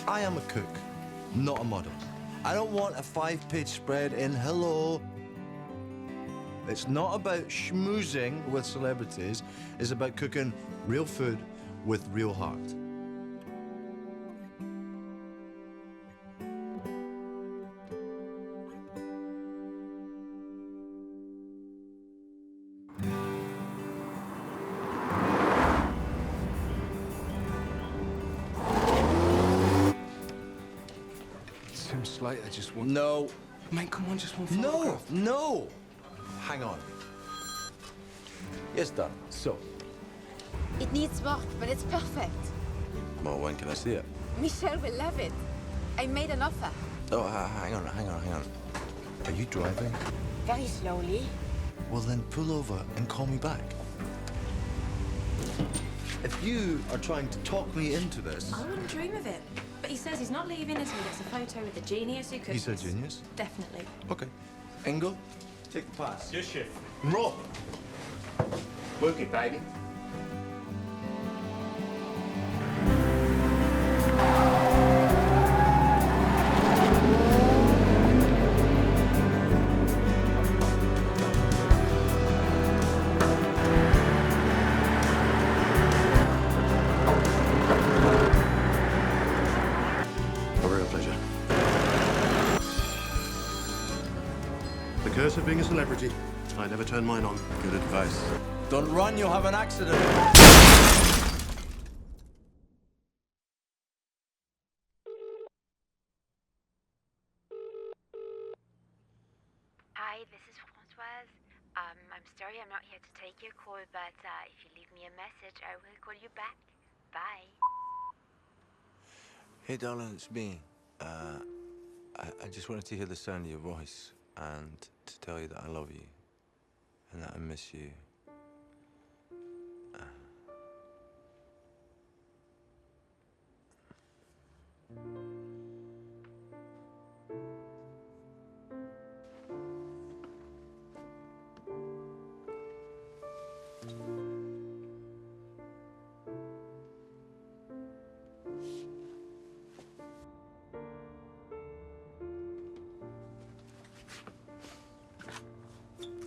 I am a cook, not a model. I don't want a 5-page spread in hello. It's not about schmoozing with celebrities. It's about cooking real food with real heart. Seems late, I just want... No. Mate, come on, just one photograph. No! Hang on. It's done. So, It needs work, but it's perfect. well, when can I see it? Michelle will love it. I made an offer. Oh, hang on. Are you driving? Very slowly. Well, then pull over and call me back. If you are trying to talk me into this... I wouldn't dream of it. But he says he's not leaving until he gets a photo with the genius who cooks. He's a genius? Definitely. Okay. Ingo, take the pass. Yes, chef. Rob! Work it, baby. A real pleasure. The curse of being a celebrity. I never turn mine on. Good advice. Don't run, you'll have an accident. Hi, this is Françoise. I'm sorry I'm not here to take your call, but if you leave me a message, I will call you back. Bye. Hey, darling, it's me. I just wanted to hear the sound of your voice and to tell you that I love you and that I miss you.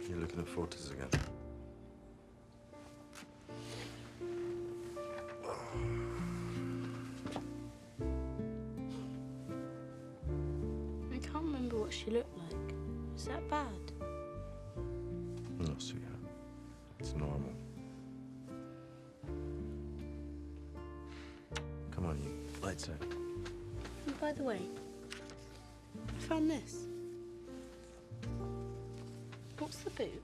You're looking at photos again. I can't remember what she looked like. Is that bad? No, sweetheart. It's normal. Come on, you. Lights out. And by the way, I found this. What's the boot?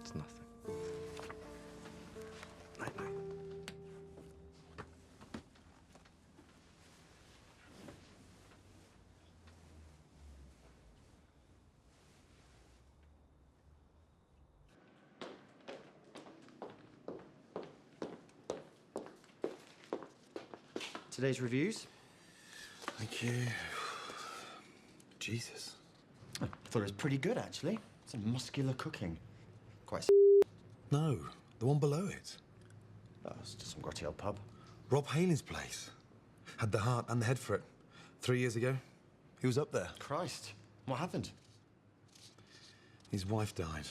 It's nothing. Night, night. Today's reviews? Thank you. Jesus. I thought it was pretty good, actually. Some muscular cooking. Quite No, the one below it. Oh, it's just some grotty old pub. Rob Haley's place. Had the heart and the head for it. 3 years ago, he was up there. Christ, what happened? His wife died.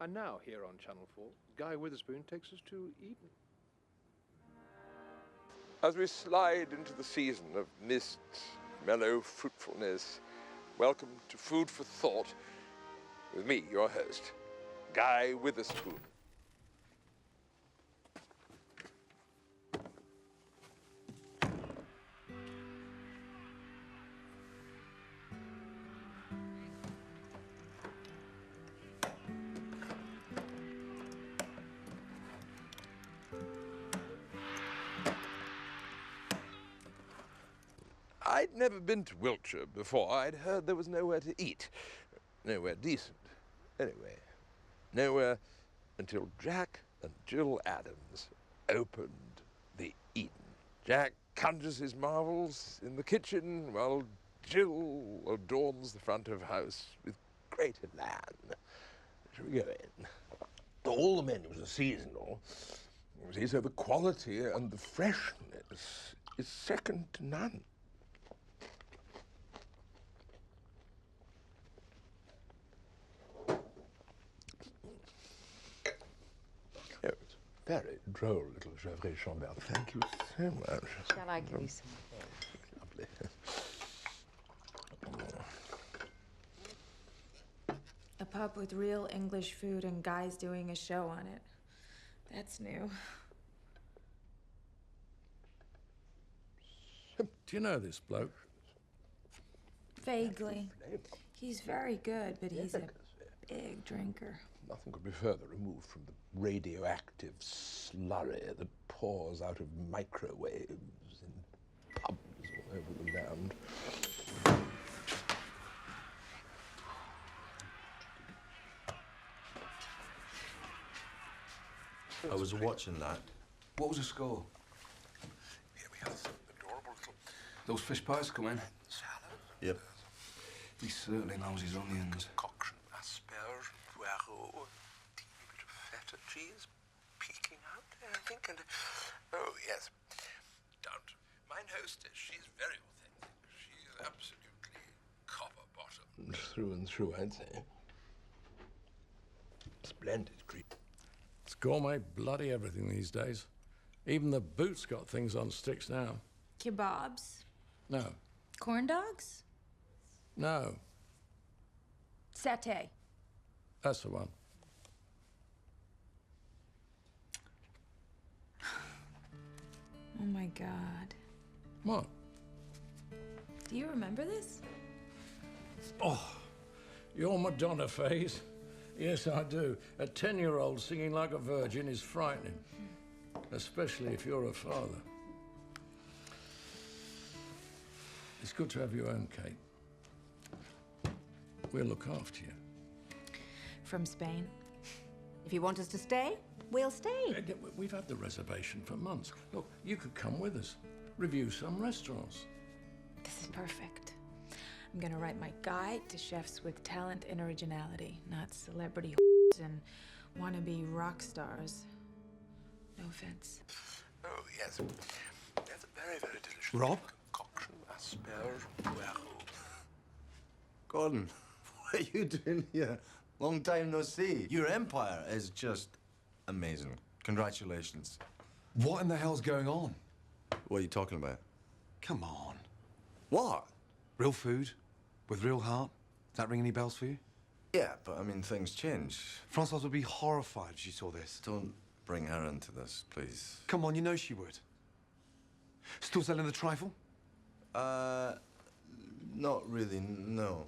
And now, here on Channel 4, Guy Witherspoon takes us to Eden. As we slide into the season of mist, mellow fruitfulness, welcome to Food for Thought with me, your host, Guy Witherspoon. I'd never been to Wiltshire before. I'd heard there was nowhere to eat, nowhere decent. Anyway, nowhere until Jack and Jill Adams opened the Eden. Jack conjures his marvels in the kitchen while Jill adorns the front of house with great elan. Shall we go in? All the menus are seasonal. You see, so the quality and the freshness is second to none. Oh, it's very droll, little Gevrey Chambert. Thank you so much. Shall I give you some? Lovely. A pub with real English food and guys doing a show on it. That's new. Do you know this bloke? Vaguely. He's very good, but he's a big drinker. Nothing could be further removed from the radioactive slurry that pours out of microwaves in pubs all over the land. I was watching that. What was the score? Here we have some adorable little Those fish pies come in. salad. Yep. He certainly knows his onions. Concoction, asperge, poireau, teeny bit of feta cheese peeking out there, I think. And oh yes, don't. Mine hostess, she's very authentic. She's absolutely copper bottomed through and through, I'd say. Splendid cream. It's gourmet bloody everything these days. Even the boots got things on sticks now. Kebabs? No. Corn dogs? No. Satay? That's the one. Oh my God. What? Do you remember this? Oh, your Madonna phase? Yes, I do. A 10-year-old singing like a virgin is frightening, especially if you're a father. It's good to have your own, Kate. We'll look after you. From Spain. If you want us to stay, we'll stay. We've had the reservation for months. Look, you could come with us, review some restaurants. This is perfect. I'm gonna write my guide to chefs with talent and originality, not celebrity and wannabe rock stars. No offense. Oh yes, that's a very, very delicious Rob? concoction, asperge, poireau. Gordon, what are you doing here? Long time no see. Your empire is just amazing. Congratulations. What in the hell's going on? What are you talking about? Come on. What? Real food? With real heart? Does that ring any bells for you? Yeah, but I mean, things change. Francoise would be horrified if she saw this. Don't bring her into this, please. Come on, you know she would. Still selling the trifle? Not really, no.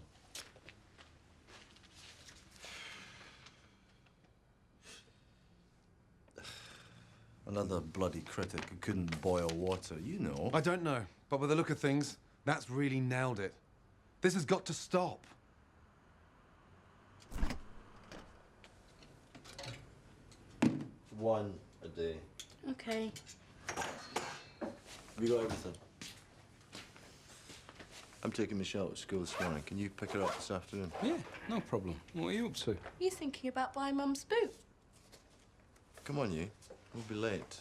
Another bloody critic who couldn't boil water, you know. I don't know, but by the look of things, that's really nailed it. This has got to stop. One a day. Okay. We got everything. I'm taking Michelle to school this morning. Can you pick her up this afternoon? Yeah, no problem. What are you up to? You thinking about buying Mum's boot? Come on, you. We'll be late.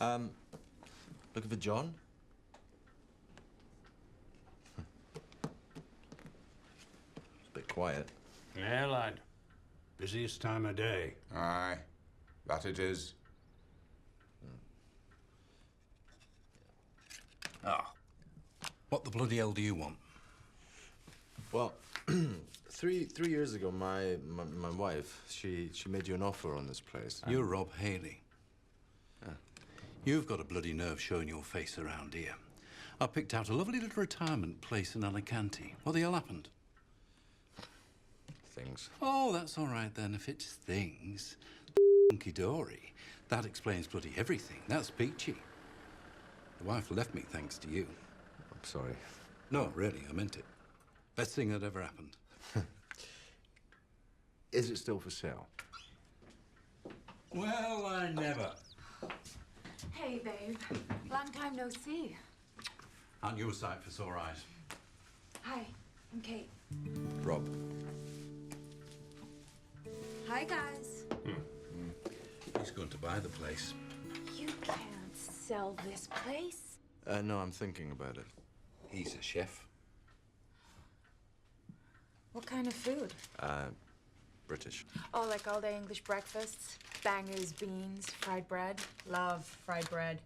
Looking for John? It's a bit quiet. Yeah, lad. Busiest time of day. Aye, that it is. Ah. What the bloody hell do you want? Well, three years ago, my wife, she made you an offer on this place. You're Rob Haley. You've got a bloody nerve showing your face around here. I picked out a lovely little retirement place in Alicante. What the hell happened? Things. Oh, that's all right then. If it's things, hunky-dory, that explains bloody everything. That's peachy. The wife left me thanks to you. I'm sorry. No, really, I meant it. Best thing that ever happened. Is it still for sale? Well, I never. Hey, babe. Long time no see. Aren't you a sight for sore eyes? Hi, I'm Kate. Rob. Hi, guys. He's going to buy the place. You can't sell this place. No, I'm thinking about it. He's a chef. What kind of food? British. Oh, like all-day English breakfasts? Bangers, beans, fried bread? Love fried bread.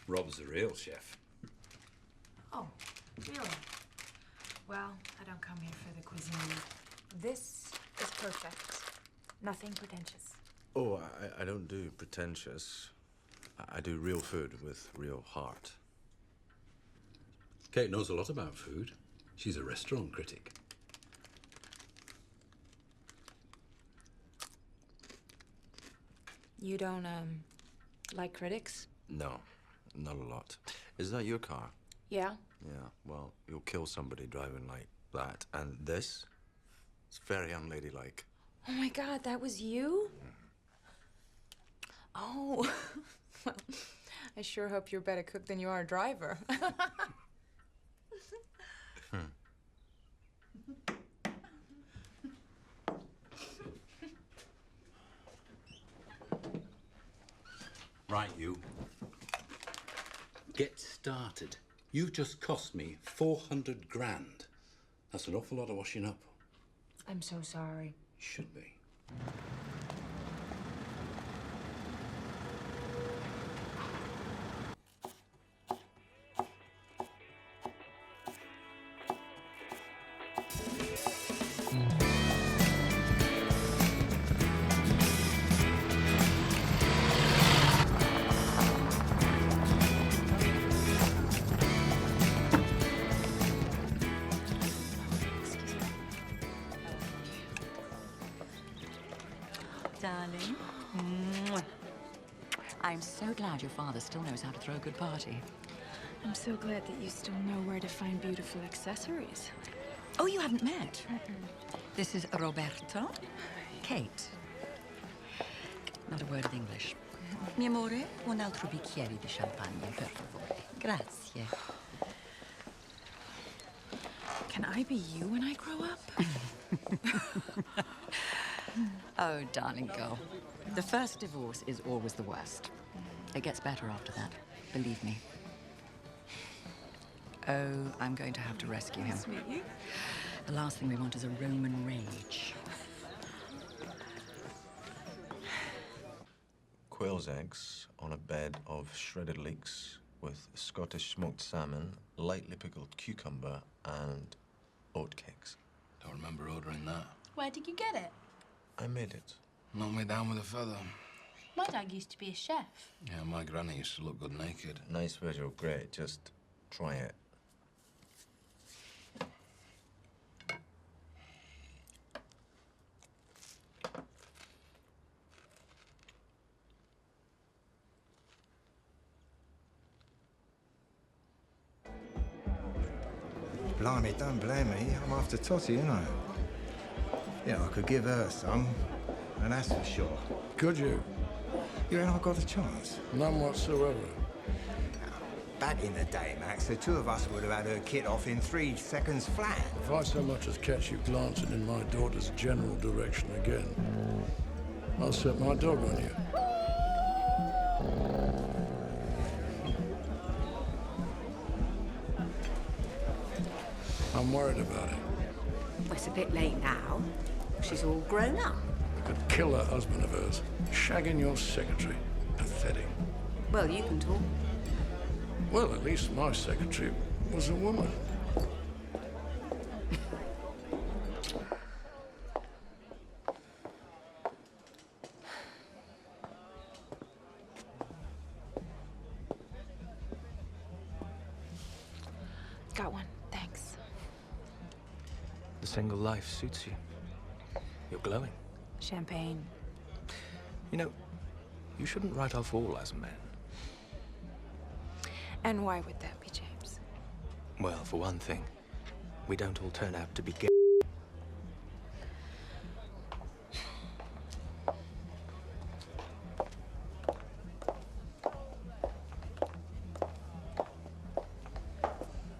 Rob's a real chef. Oh, really? Well, I don't come here for the cuisine. This is perfect. Nothing pretentious. Oh, I don't do pretentious. I do real food with real heart. Kate knows a lot about food. She's a restaurant critic. You don't, like critics? No, not a lot. Is that your car? Yeah. Yeah, well, you'll kill somebody driving like that. And this? It's very unladylike. Oh my God, that was you? Oh, well, I sure hope you're a better cook than you are a driver. Right, you. Get started. You've just cost me 400 grand. That's an awful lot of washing up. I'm so sorry. Should be. Darling. I'm so glad your father still knows how to throw a good party. I'm so glad that you still know where to find beautiful accessories. Oh, you haven't met? This is Roberto. Kate. Not a word of English. Mi amore, un altro bicchiere di champagne, per favore. Grazie. Can I be you when I grow up? Oh, darling girl. The first divorce is always the worst. It gets better after that, believe me. Oh, I'm going to have to rescue him. Nice to meet you. The last thing we want is a Roman rage. Quail's eggs on a bed of shredded leeks with Scottish smoked salmon, lightly pickled cucumber, and oatcakes. Don't remember ordering that. Where did you get it? I made it. Knocked me down with a feather. My dad used to be a chef. Yeah, my granny used to look good naked. Nice visual, great. Just try it. Blimey, don't blame me. I'm after Totty, you know. Yeah, I could give her some, and that's for sure. Could you? You reckon I've got a chance? None whatsoever. Back in the day, Max, the two of us would have had her kit off in 3 seconds flat. If I so much as catch you glancing in my daughter's general direction again, I'll set my dog on you. I'm worried about it. Well, it's a bit late now. She's all grown up. The killer husband of hers, shagging your secretary. Pathetic. Well, you can talk. Well, at least my secretary was a woman. Got one, thanks. The single life suits you. You're glowing. Champagne. You know, you shouldn't write off all as men. And why would that be, James? Well, for one thing, we don't all turn out to be gay.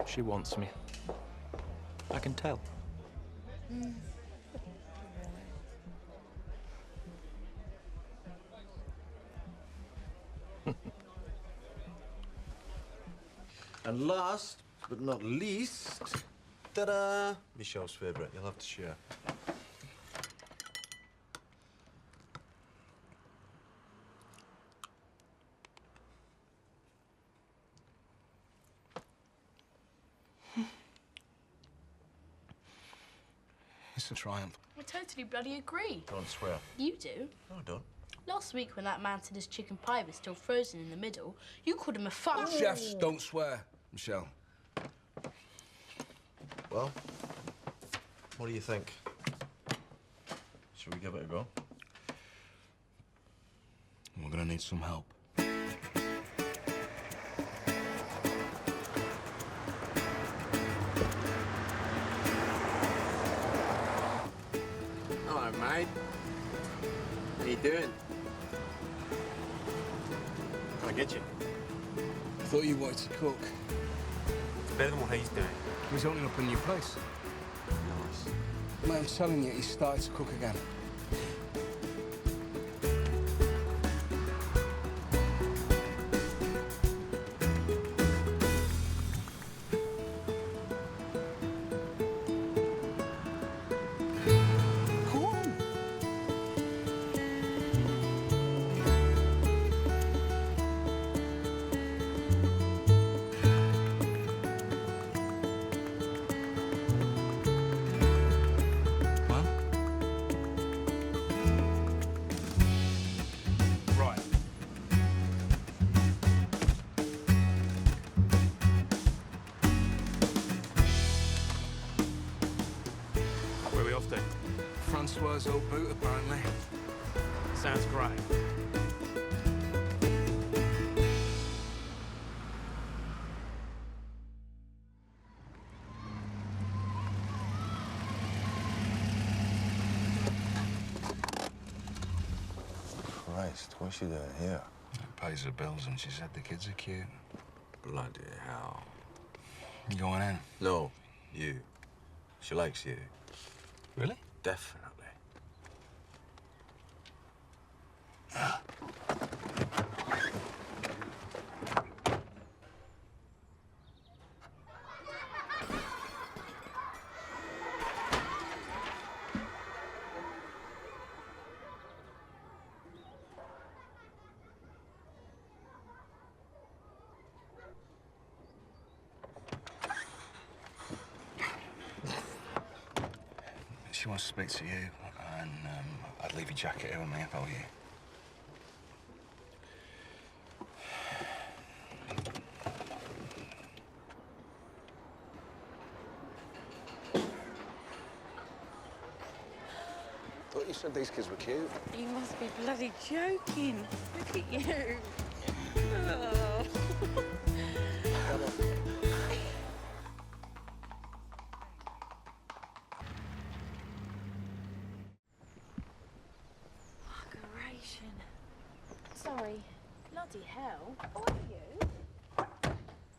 She wants me. I can tell. And last but not least, ta-da! Michelle's favourite. You'll have to share. It's a triumph. I totally bloody agree. Don't swear. You do? No, don't. Last week when that man said his chicken pie was still frozen in the middle, you called him a fuck. Chefs don't swear, Michelle. Well, what do you think? Should we give it a go? We're gonna need some help. Hello, mate. How you doing? Can I get you? I thought you wanted to cook. It's better than what he's doing. He's opening up a new place. Nice. Mate, I'm telling you, he started to cook again. Francois' old boot, apparently. Sounds great. Christ, what's she doing here? Pays her bills and she said the kids are cute. Bloody hell. You going in? No, you. She likes you. Really? Definitely. She wants to speak to you, and I'd leave your jacket here with me if I were you. Thought you said these kids were cute. You must be bloody joking. Look at you. Oh. Come on. Sorry. Bloody hell. Who are you?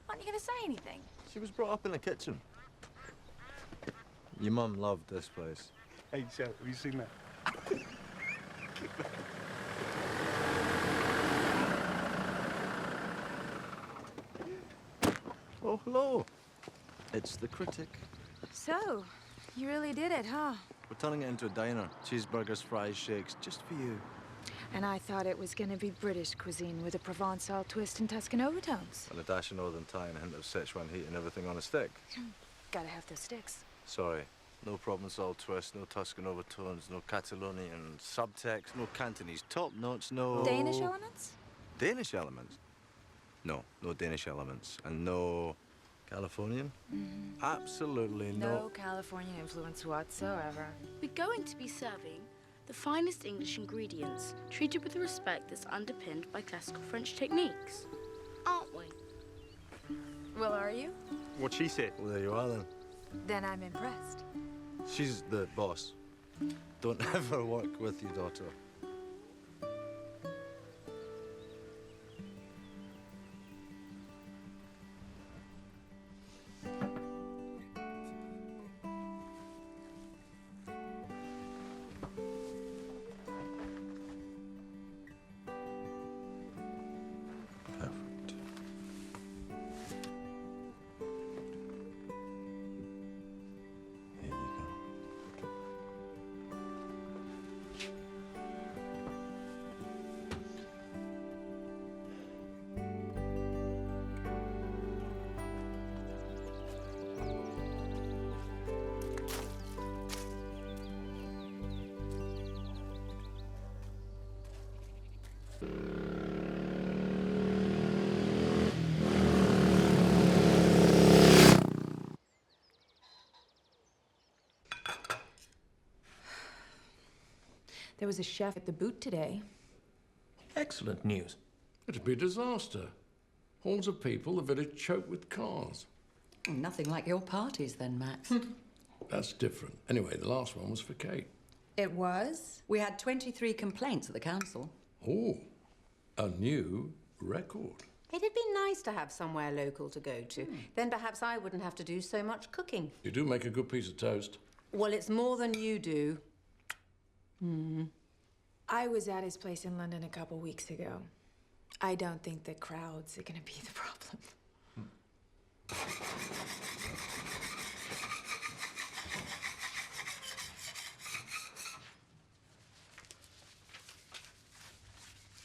Aren't you going to say anything? She was brought up in the kitchen. Your mum loved this place. Hey, Joe, have you seen that? Oh, hello. It's the critic. So, you really did it, huh? We're turning it into a diner. Cheeseburgers, fries, shakes, just for you. And I thought it was gonna be British cuisine with a Provençal twist and Tuscan overtones. And a dash of Northern Thai and a hint of Sichuan heat and everything on a stick. Gotta have those sticks. Sorry. No Provençal twist, no Tuscan overtones, no Catalonian subtext, no Cantonese top notes, no... Danish elements? Danish elements? No, no Danish elements. And no... Californian? Absolutely No Californian influence whatsoever. We're going to be serving the finest English ingredients, treated with a respect that's underpinned by classical French techniques, aren't we? Well, are you? What'd she say? Well, there you are, then. Then I'm impressed. She's the boss. Don't ever work with your daughter. There was a chef at the boot today. Excellent news. It'd be a disaster. Hordes of people, the village choked with cars. Nothing like your parties then, Max. That's different. Anyway, the last one was for Kate. It was? We had 23 complaints at the council. Oh, a new record. It'd be nice to have somewhere local to go to. Then perhaps I wouldn't have to do so much cooking. You do make a good piece of toast. Well, it's more than you do. I was at his place in London a couple weeks ago. I don't think the crowds are gonna be the problem.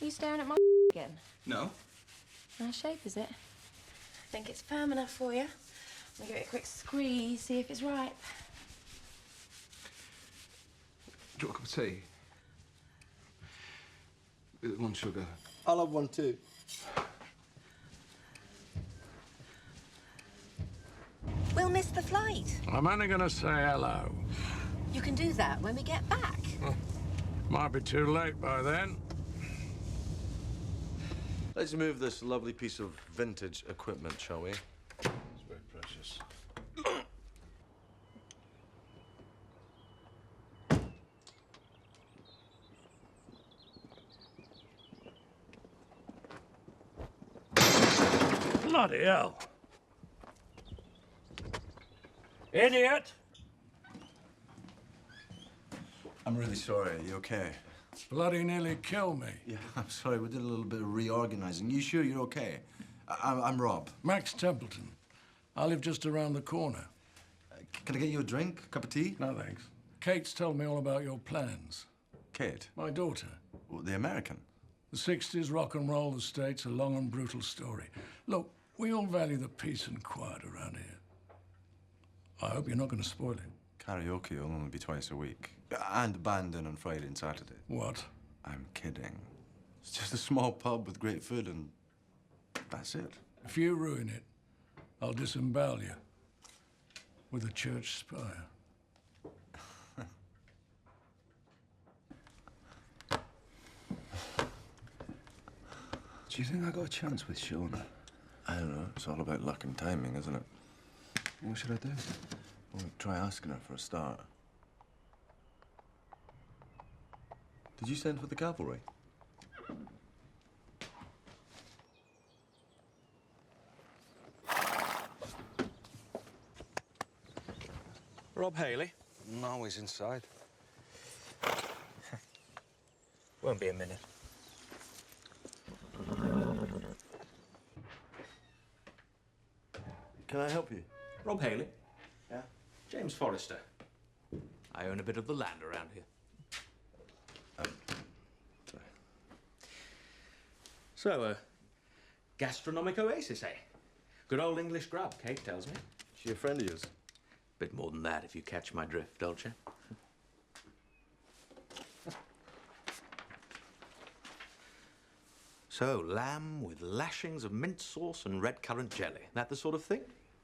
Are you staring at my again? No. Nice shape, is it? Think it's firm enough for you? I'll give it a quick squeeze, see if it's ripe. Do you want a cup of tea? With 1 sugar. I'll have one too. We'll miss the flight. I'm only going to say hello. You can do that when we get back. Might be too late by then. Let's move this lovely piece of vintage equipment, shall we? It's very precious. Bloody hell. Idiot! I'm really sorry. Are you okay? Bloody nearly killed me. Yeah, I'm sorry. We did a little bit of reorganizing. You sure you're okay? I'm Rob. Max Templeton. I live just around the corner. Can I get you a drink? A cup of tea? No, thanks. Kate's told me all about your plans. Kate? My daughter. Well, the American? The 60s rock and roll estate's a long and brutal story. Look, we all value the peace and quiet around here. I hope you're not going to spoil it. Karaoke will only be twice a week. And band in on Friday and Saturday. What? I'm kidding. It's just a small pub with great food and that's it. If you ruin it, I'll disembowel you with a church spire. Do you think I got a chance with Shona? I don't know. It's all about luck and timing, isn't it? What should I do? Well, try asking her for a start. Did you send for the cavalry? Rob Haley? No, he's inside. Won't be a minute. Can I help you? Rob Haley? Yeah? James Forrester. I own a bit of the land around here. Sorry. So, gastronomic oasis, eh? Good old English grub, Kate tells me. She a friend of yours? Bit more than that, if you catch my drift, don't you? So, lamb with lashings of mint sauce and red currant jelly. That the sort of thing?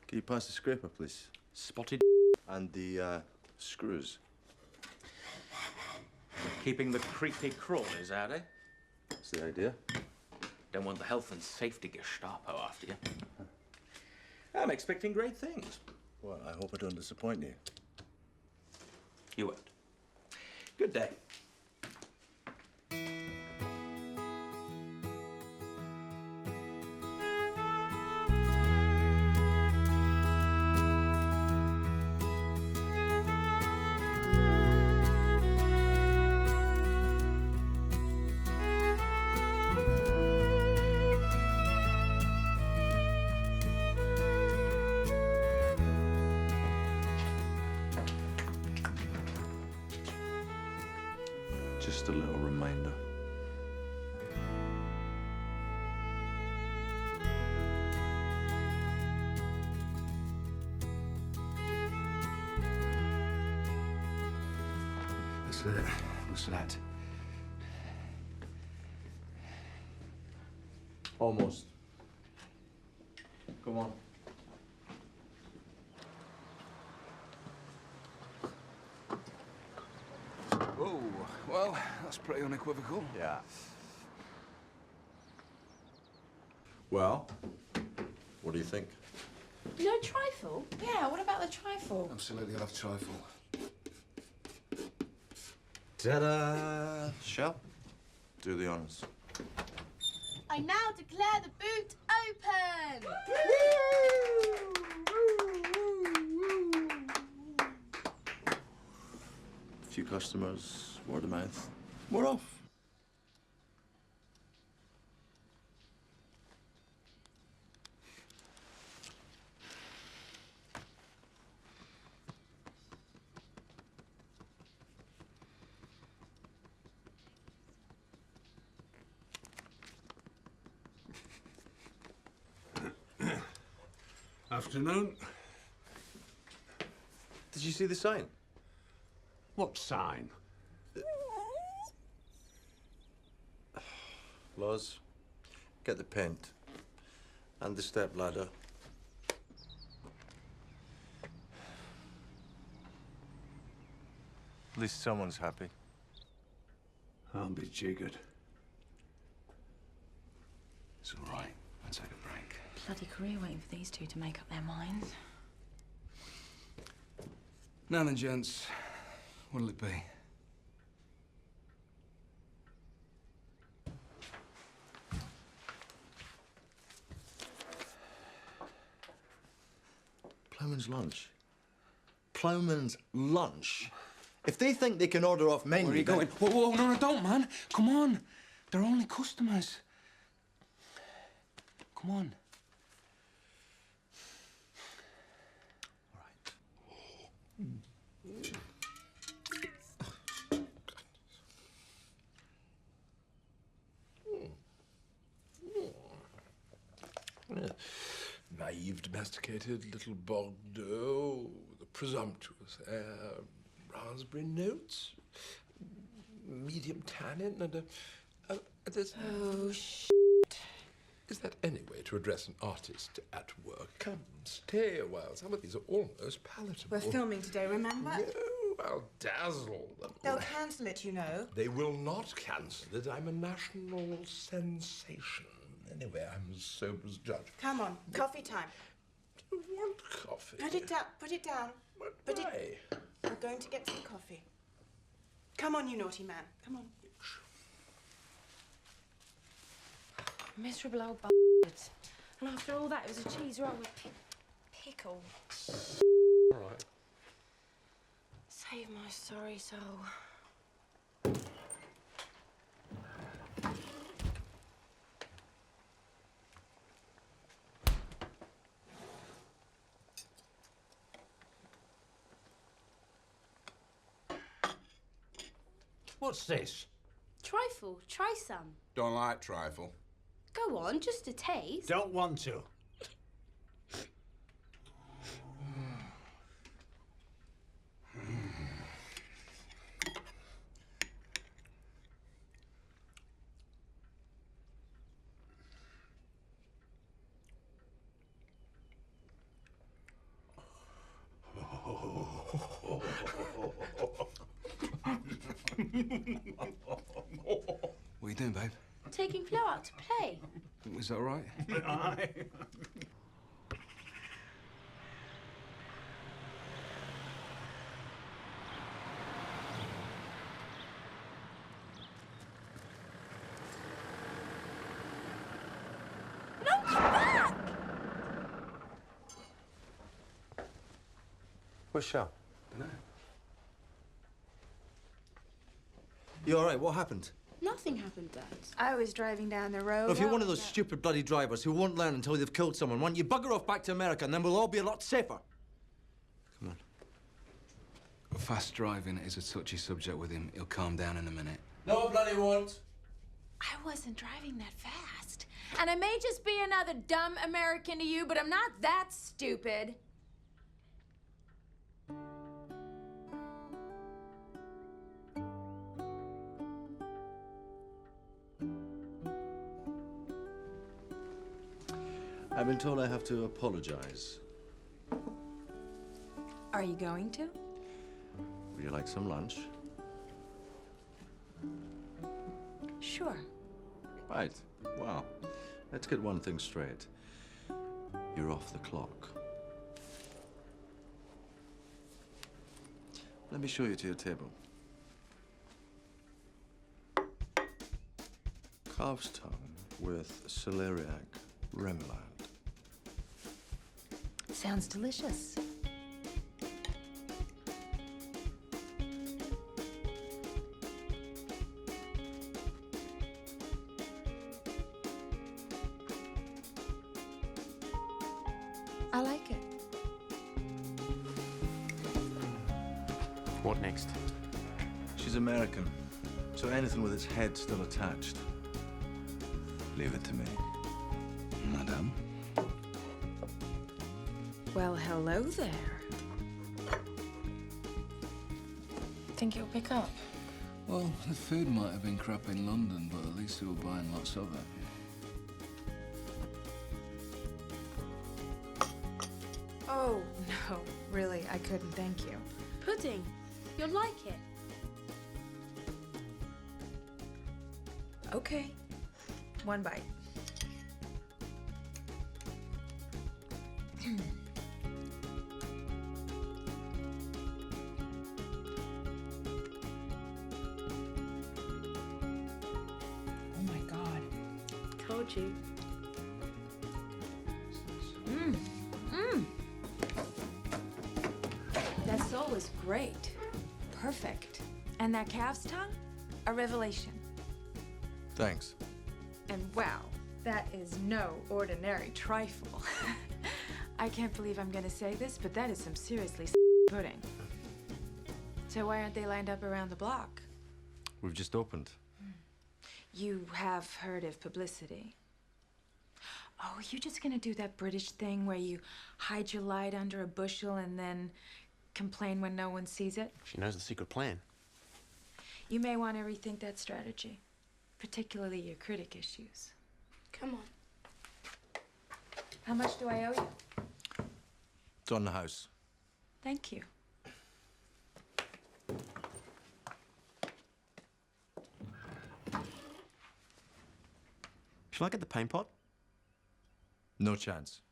Can you pass the scraper, please? Spotted and the screws. Keeping the creepy crawlies out, eh? That's the idea. Don't want the health and safety Gestapo after you. I'm expecting great things. Well, I hope I don't disappoint you. You won't. Good day. Just a little reminder. What's that? Almost. Come on. Oh, well, that's pretty unequivocal. Yeah. Well, what do you think? No trifle? Yeah, what about the trifle? Absolutely, I'll have trifle. Ta-da! Shell, do the honors. I now declare the boot open! A few customers, word of mouth. We're off. Afternoon. Did you see the sign? What sign? Loz, get the paint and the step ladder. At least someone's happy. I'll be jiggered. It's all right. I'll take a break. Bloody career waiting for these two to make up their minds. Now then, gents, what'll it be? Plowman's lunch. Plowman's lunch? If they think they can order off menu... Where are you going? Whoa, whoa, no, don't, man. Come on. They're only customers. Come on. Naive, domesticated little Bordeaux, the presumptuous air, raspberry notes, medium tannin, and there's... Oh, shit. Is that any way to address an artist at work? Come, stay a while. Some of these are almost palatable. We're filming today, remember? No, I'll dazzle them. They'll cancel it, you know. They will not cancel it. I'm a national sensation. Anyway, I'm as sober as judge. Come on, coffee time. Do you want coffee? Put it down, put it down. But why? We're going to get some coffee. Come on, you naughty man, come on. Miserable old bastards. And after all that, it was a cheese roll with pickle. All right. Save my sorry soul. What's this? Trifle. Try some. Don't like trifle. Go on, just a taste. Don't want to. What are you doing, babe? Taking Flo out to play. Was that all right? Aye. No, come back! Where's Shell? No. You all right? What happened? Nothing happened, Dad. I was driving down the road. Well, if you're one of those stupid bloody drivers who won't learn until they've killed someone, why don't you bugger off back to America and then we'll all be a lot safer? Come on. Fast driving is a touchy subject with him. He'll calm down in a minute. No, bloody won't. I wasn't driving that fast. And I may just be another dumb American to you, but I'm not that stupid. I've been told I have to apologize. Are you going to? Would you like some lunch? Sure. Right. Well, let's get one thing straight. You're off the clock. Let me show you to your table. Calf's tongue with celeriac remoulade. Sounds delicious. I like it. What next? She's American, so anything with its head still attached, leave it to me. Madame? Well, hello there. Think you'll pick up? Well, the food might have been crap in London, but at least we were buying lots of it. Oh, no. Really, I couldn't, thank you. Pudding. You'll like it. Okay. One bite. Oh my God. Told you. That sole was great. Perfect. And that calf's tongue? A revelation. Thanks. And wow, that is no ordinary trifle. I can't believe I'm gonna say this, but that is some seriously pudding. So why aren't they lined up around the block? We've just opened. You have heard of Publicity. Oh, you're just gonna do that British thing where you hide your light under a bushel and then complain when no one sees it? She knows the secret plan. You may want to rethink that strategy, particularly your critic issues. Come on. How much do I owe you? It's on the house. Thank you. Shall I get the paint pot? No chance.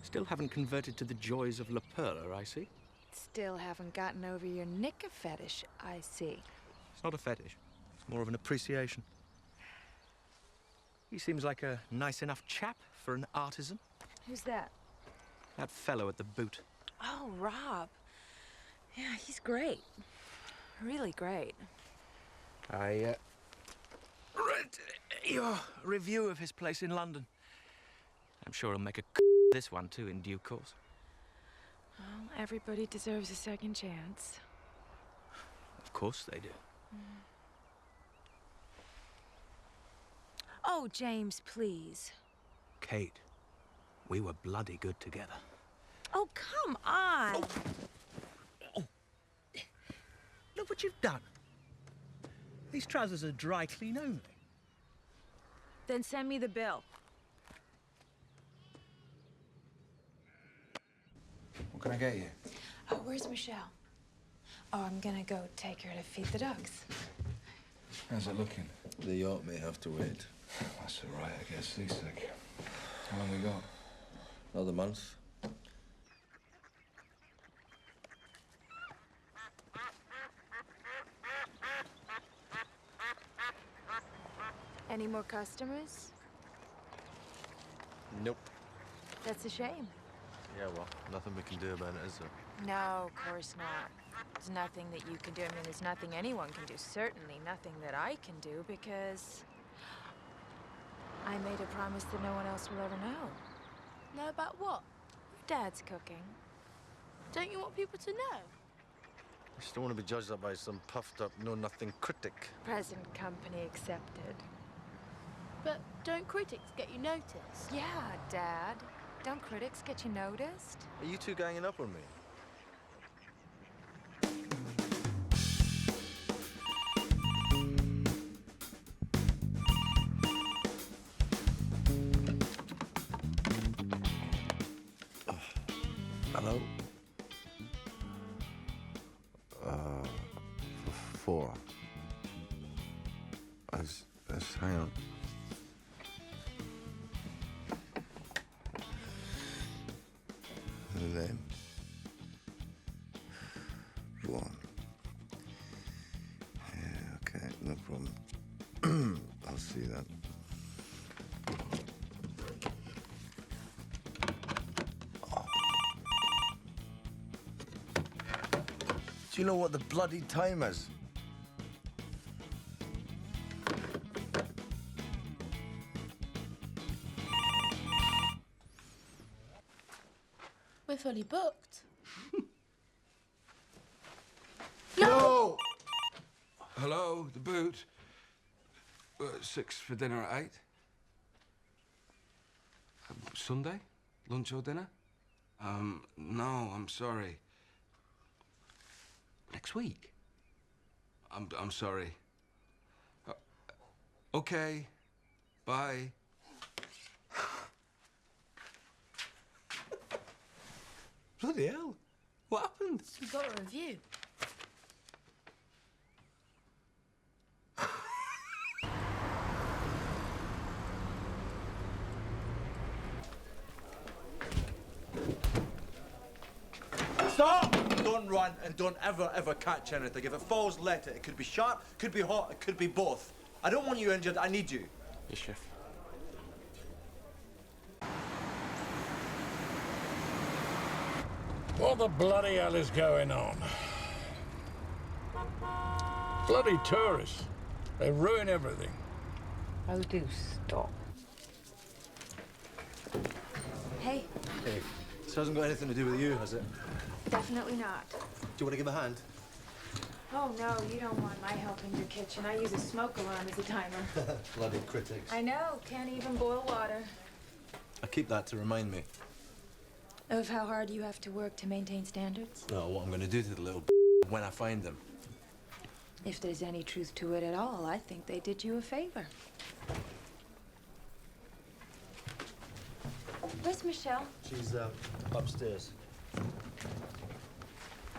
Still haven't converted to the joys of La Perla, I see. Still haven't gotten over your knicker fetish, I see. It's not a fetish. It's more of an appreciation. He seems like a nice enough chap for an artisan. Who's that? That fellow at the boot. Oh, Rob. Yeah, he's great. Really great. I read your review of his place in London. I'm sure he'll make a this one too in due course. Well, everybody deserves a second chance. Of course they do. Oh, James, please. Kate, we were bloody good together. Oh, come on. Look what you've done. These trousers are dry clean only. Then send me the bill. What can I get you? Oh, where's Michelle? Oh, I'm gonna go take her to feed the ducks. How's it looking? The yacht may have to wait. That's all right, I get seasick. How long we got? Another month. Any more customers? Nope. That's a shame. Yeah, well, nothing we can do about it, is there? No, of course not. There's nothing that you can do. I mean, there's nothing anyone can do. Certainly nothing that I can do, because I made a promise that no one else will ever know. Know about what? Your dad's cooking. Don't you want people to know? I just don't want to be judged up by some puffed-up, know-nothing critic. Present company accepted. But don't critics get you noticed? Yeah, Dad. Don't critics get you noticed? Are you two ganging up on me? Hello? For 4. Hang on. And then 1. Yeah, okay, no problem. I'll see that. Do you know what the bloody time is? We're fully booked. No! Hello, the boot. 6 for dinner at 8. Sunday? Lunch or dinner? No, I'm sorry. Next week? I'm sorry. Okay. Bye. Bloody hell. What happened? We got a review. Stop! Don't run and don't ever catch anything. If it falls, let it. It could be sharp, could be hot, it could be both. I don't want you injured, I need you. Yes, chef. What the bloody hell is going on? Bloody tourists. They ruin everything. Oh, do stop. Hey, Hey, this hasn't got anything to do with you, has it? definitely not. Do you want to give a hand? Oh, no, you don't want my help in your kitchen. I use a smoke alarm as a timer. Bloody critics. I know, can't even boil water. I keep that to remind me. Of how hard you have to work to maintain standards? No, what I'm going to do to the little when I find them. If there's any truth to it at all, I think they did you a favor. Where's Michelle? She's upstairs.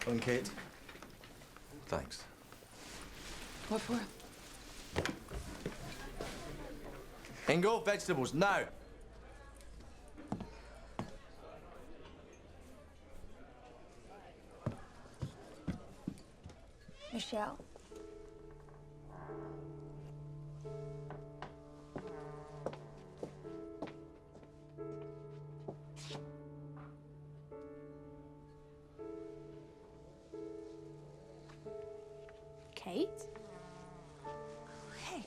On Kate. Thanks. What for? Ingo, vegetables, now! shell. Kate? Hey.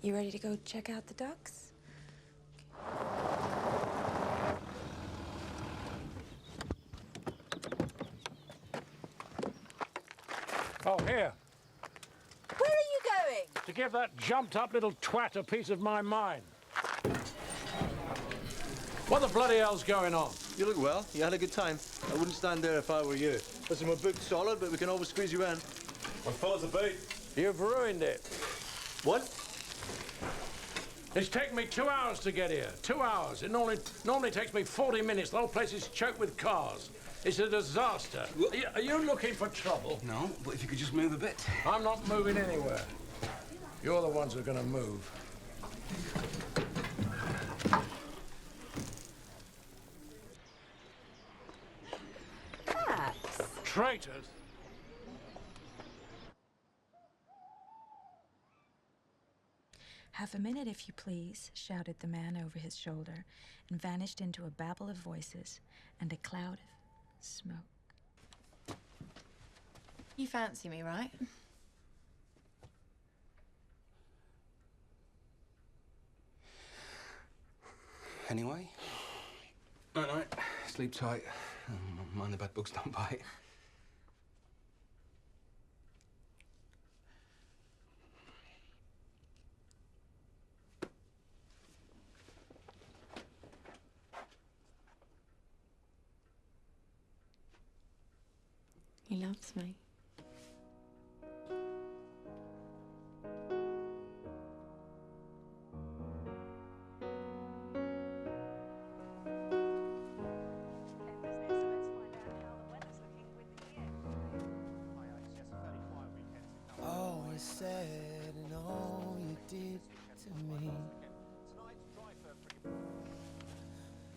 You ready to go check out the ducks? Oh, here. Where are you going? To give that jumped-up little twat a piece of my mind. What the bloody hell's going on? You look well. You had a good time. I wouldn't stand there if I were you. Listen, we're booked solid, but we can always squeeze you in. What follows the beat? You've ruined it. What? It's taken me 2 hours to get here. 2 hours. It normally takes me 40 minutes. The whole place is choked with cars. It's a disaster. Are you looking for trouble? No, but if you could just move a bit. I'm not moving anywhere. You're the ones who are going to move. Traitors! Half a minute, if you please, shouted the man over his shoulder, and vanished into a babble of voices and a cloud of smoke. You fancy me, right? Anyway? Night-night. Sleep tight. Mind the bed bugs don't bite. He loves me. All you said and all you did to me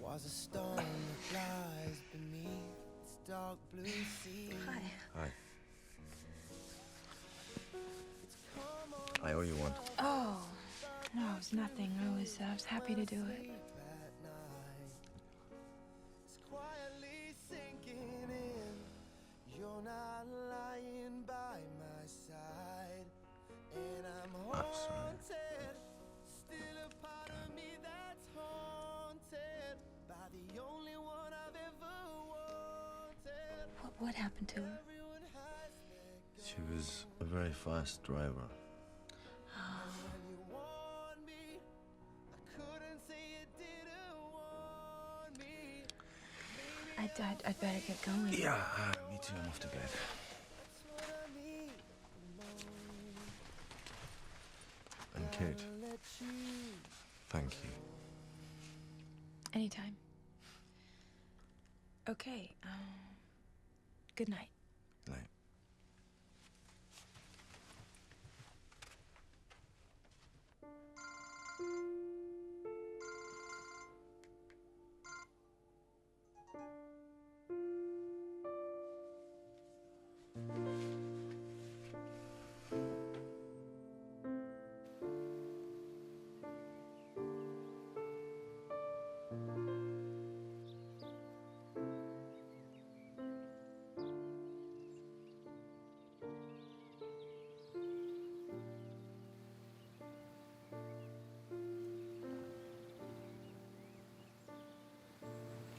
was a storm that flies beneath its dark blue sea. Hi. Hi. I owe you one. Oh, no, it was nothing. I was happy to do it. Quietly sinking in, you're not lying by my side, and I'm haunted. Still a part of me that's haunted by the only one I've ever wanted. What happened to her? She was a very fast driver. I'd better get going. Yeah, me too. I'm off to bed. And Kate, thank you. Anytime. Okay, good night. Night.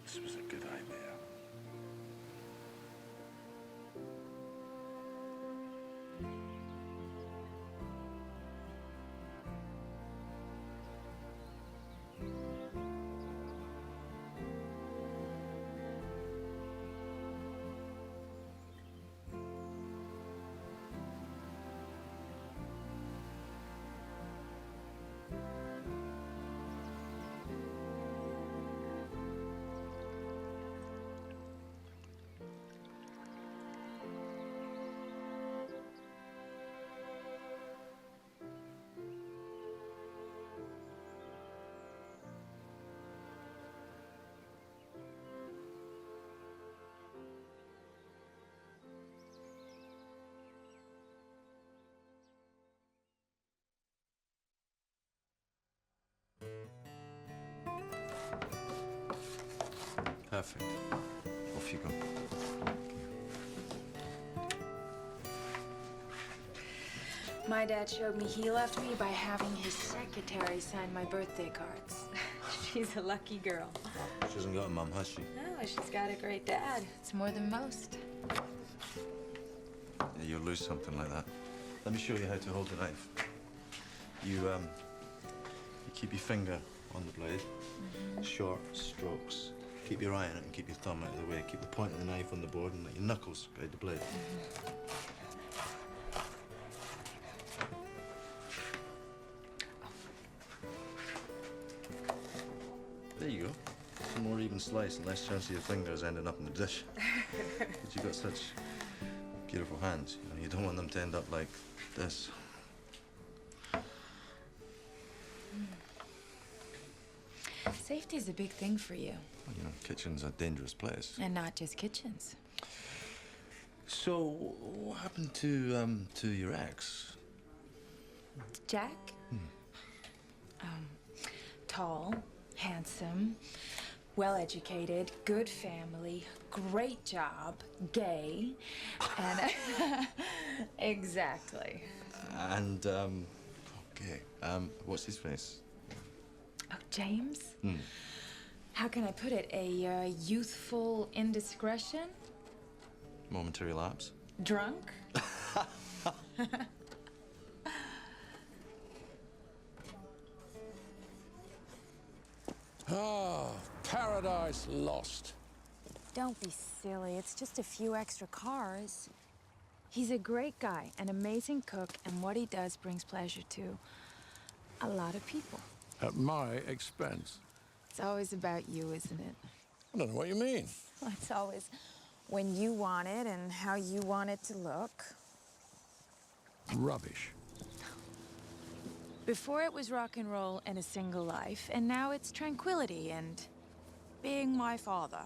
This was a good idea. Perfect. Off you go. My dad showed me he loved me by having his secretary sign my birthday cards. She's a lucky girl. She hasn't got a mum, has she? Oh, she's got a great dad. It's more than most. Yeah, you'll lose something like that. Let me show you how to hold the knife. You keep your finger on the blade, short strokes. Keep your eye on it and keep your thumb out of the way. Keep the point of the knife on the board and let your knuckles guide the blade. There you go. A more even slice and less chance of your fingers ending up in the dish. But you've got such beautiful hands. You know, you don't want them to end up like this. Safety is a big thing for you. Well, you know, kitchen's a dangerous place. And not just kitchens. So, what happened to your ex? Jack? Tall, handsome, well-educated, good family, great job, gay, and... Exactly. And, okay, what's his face? Oh, James? How can I put it? A youthful indiscretion? Momentary lapse? Drunk? Ah, Paradise Lost. Don't be silly. It's just a few extra cars. He's a great guy, an amazing cook, and what he does brings pleasure to a lot of people. At my expense. It's always about you, isn't it? I don't know what you mean. Well, it's always when you want it and how you want it to look. Rubbish. Before it was rock and roll and a single life, and now it's tranquility and being my father.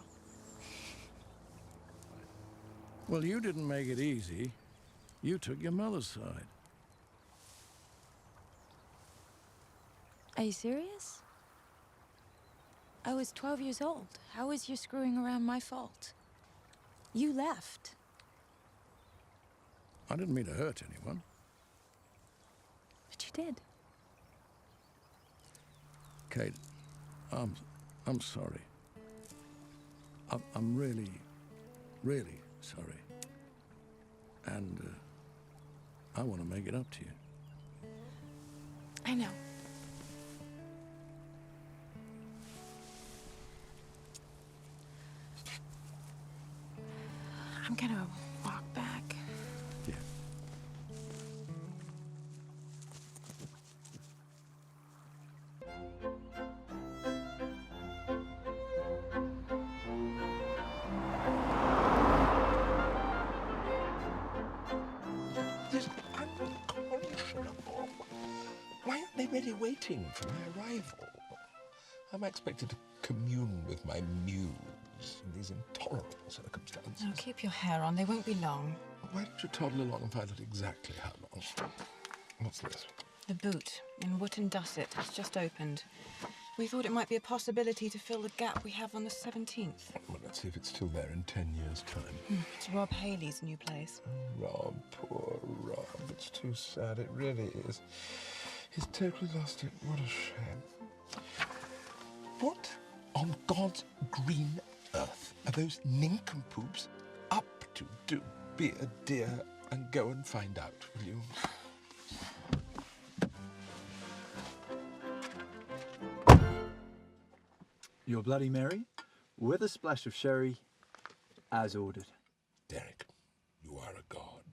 Well, you didn't make it easy. You took your mother's side. Are you serious? I was 12 years old. How is your screwing around my fault? You left. I didn't mean to hurt anyone. But you did. Kate, I'm sorry. I'm really, really sorry. And I want to make it up to you. I know. I'm gonna walk back. Yeah. This is unconscionable. Why aren't they really waiting for my arrival? I'm expected to commune with my muse in these intolerable circumstances. Now keep your hair on. They won't be long. Why don't you toddle along and find out exactly how long? What's this? The boot in Wootton Dusset. It's just opened. We thought it might be a possibility to fill the gap we have on the 17th. Well, let's see if it's still there in 10 years' time. It's Rob Haley's new place. Rob, poor Rob. It's too sad. It really is. He's totally lost it. What a shame. What on God's green earth are those nincompoops up to? Do be a dear and go and find out, will you? Your Bloody Mary, with a splash of sherry, as ordered. Derek, you are a god.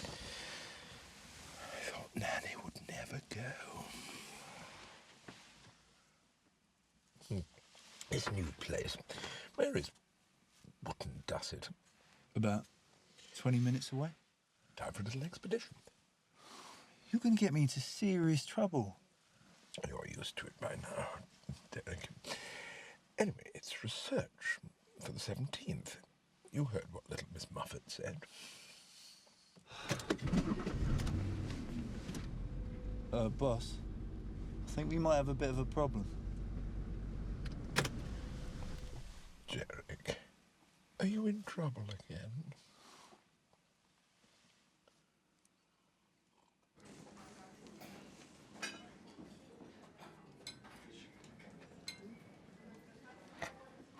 I thought Nanny would never go. This new place, where is Wootton Dusset? About 20 minutes away. Time for a little expedition. You're going to get me into serious trouble. You're used to it by now, Derek. Anyway, it's research for the 17th. You heard what little Miss Muffet said. Boss, I think we might have a bit of a problem. Jarek, are you in trouble again?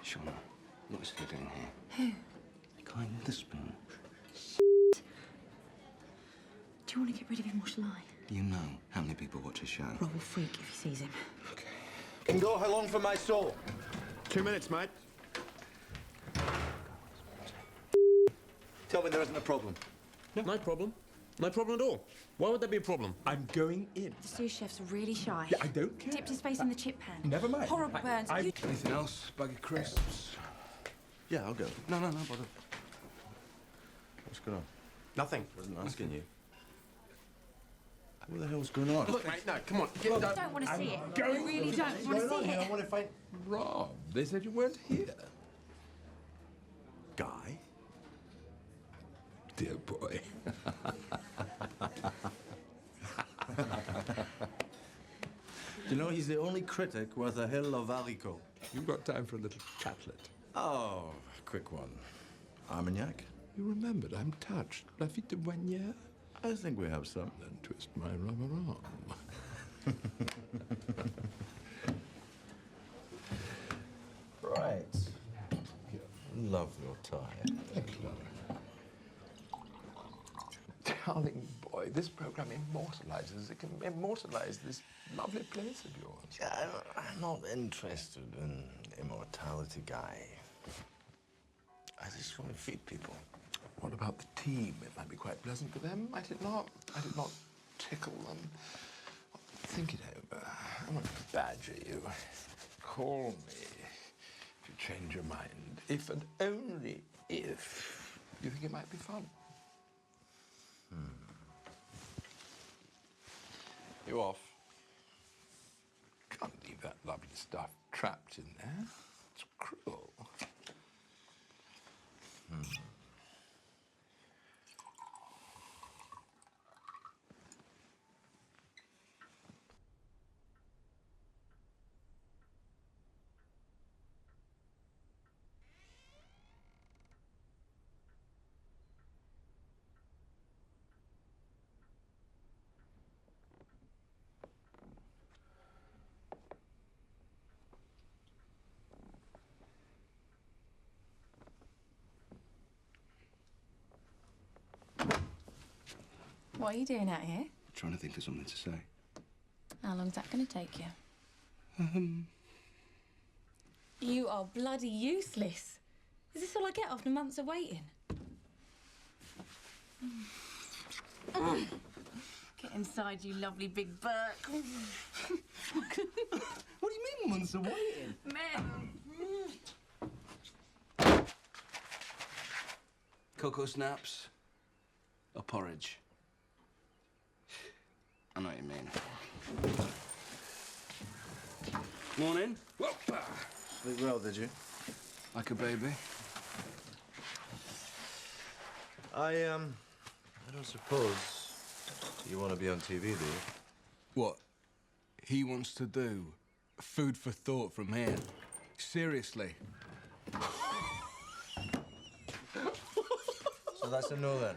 Shauna, what's he doing here? Who? The guy with the spoon. Do you want to get rid of him or shall I? You know how many people watch his show. Rob will freak if he sees him. Can go how long for my soul? 2 minutes, mate. Tell me there isn't a problem. No problem. No problem at all. Why would there be a problem? I'm going in. The sous chef's really shy. Yeah, I don't care. Dipped his face in the chip pan. Never mind. Horrible burns. You- Anything else? Bag of crisps? Yeah, I'll go. No, bother. What's going on? Nothing. Wasn't asking you. What the hell's going on? Look, mate, no, come on. I don't want to see it. I really don't want to see it. I want to find Rob, they said you weren't here. Guy. Dear boy. Do you know he's the only critic worth a hill of Alico? You've got time for a little chatlet. Oh, quick one. Armagnac? You remembered, I'm touched. La fille de Boignard? I think we have some. Then twist my rubber arm. Right. Love your tie. Thank you, darling boy, this program immortalizes. It can immortalize this lovely place of yours. Yeah, I'm not interested in immortality, Guy. I just want to feed people. What about the team? It might be quite pleasant for them, might it not? Might it not tickle them? Think it over. I won't badger you. Call me if you change your mind. If and only if you think it might be fun. You off? Can't leave that lovely stuff trapped in there. It's cruel. What are you doing out here? Trying to think of something to say. How long's that going to take you? You are bloody useless. Is this all I get after months of waiting? Get inside, you lovely big Burke. What do you mean, months of waiting? Men. Cocoa snaps or porridge? I know what you mean. Morning. Whoa. Sleep well, did you? Like a baby. I don't suppose you want to be on TV, do you? What? He wants to do? Food for thought from here. Seriously. So that's a no then?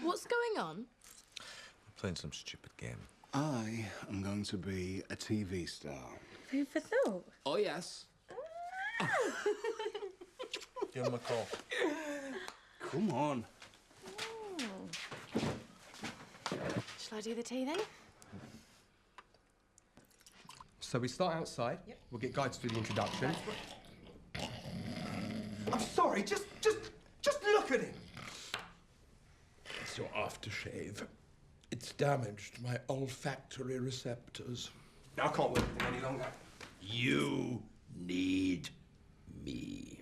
What's going on? Playing some stupid game. I am going to be a TV star. Food for thought? Oh, yes. Give him a call. Come on. Shall I do the tea then? So we start outside. Yep. We'll get Guy to do the introduction. I'm sorry, just look at him. It's your aftershave. It's damaged my olfactory receptors. I can't work with him any longer. You need me.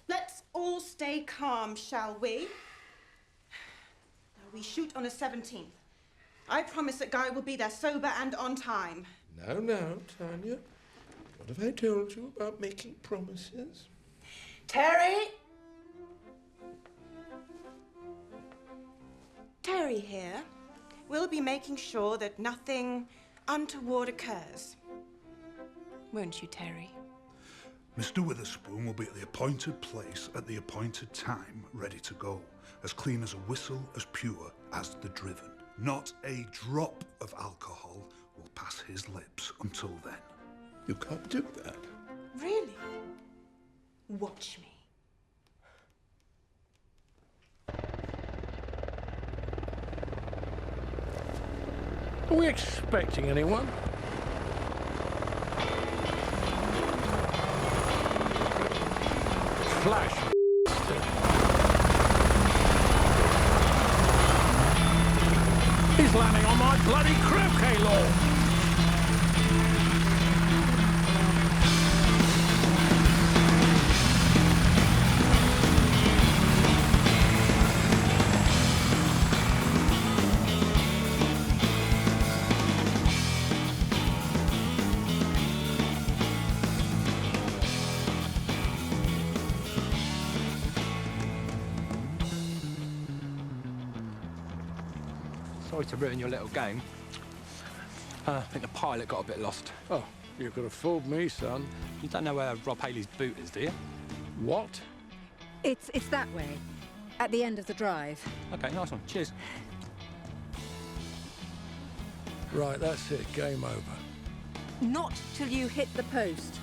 Let's all stay calm, shall we? Now, we shoot on the 17th. I promise that Guy will be there sober and on time. Now, Tanya. What have I told you about making promises? Terry? Terry here. we'll be making sure that nothing untoward occurs. Won't you, Terry? Mr. Witherspoon will be at the appointed place at the appointed time, ready to go. As clean as a whistle, as pure as the driven. Not a drop of alcohol will pass his lips until then. You can't do that. Really? Watch me. Are we expecting anyone? Flash. He's landing on my bloody croquet lawn. Sorry to ruin your little game. I think the pilot got a bit lost. Oh, you could have fooled me, son. You don't know where Rob Haley's boot is, do you? What? It's that way, at the end of the drive. Okay, nice one. Cheers. Right, that's it. Game over. Not till you hit the post.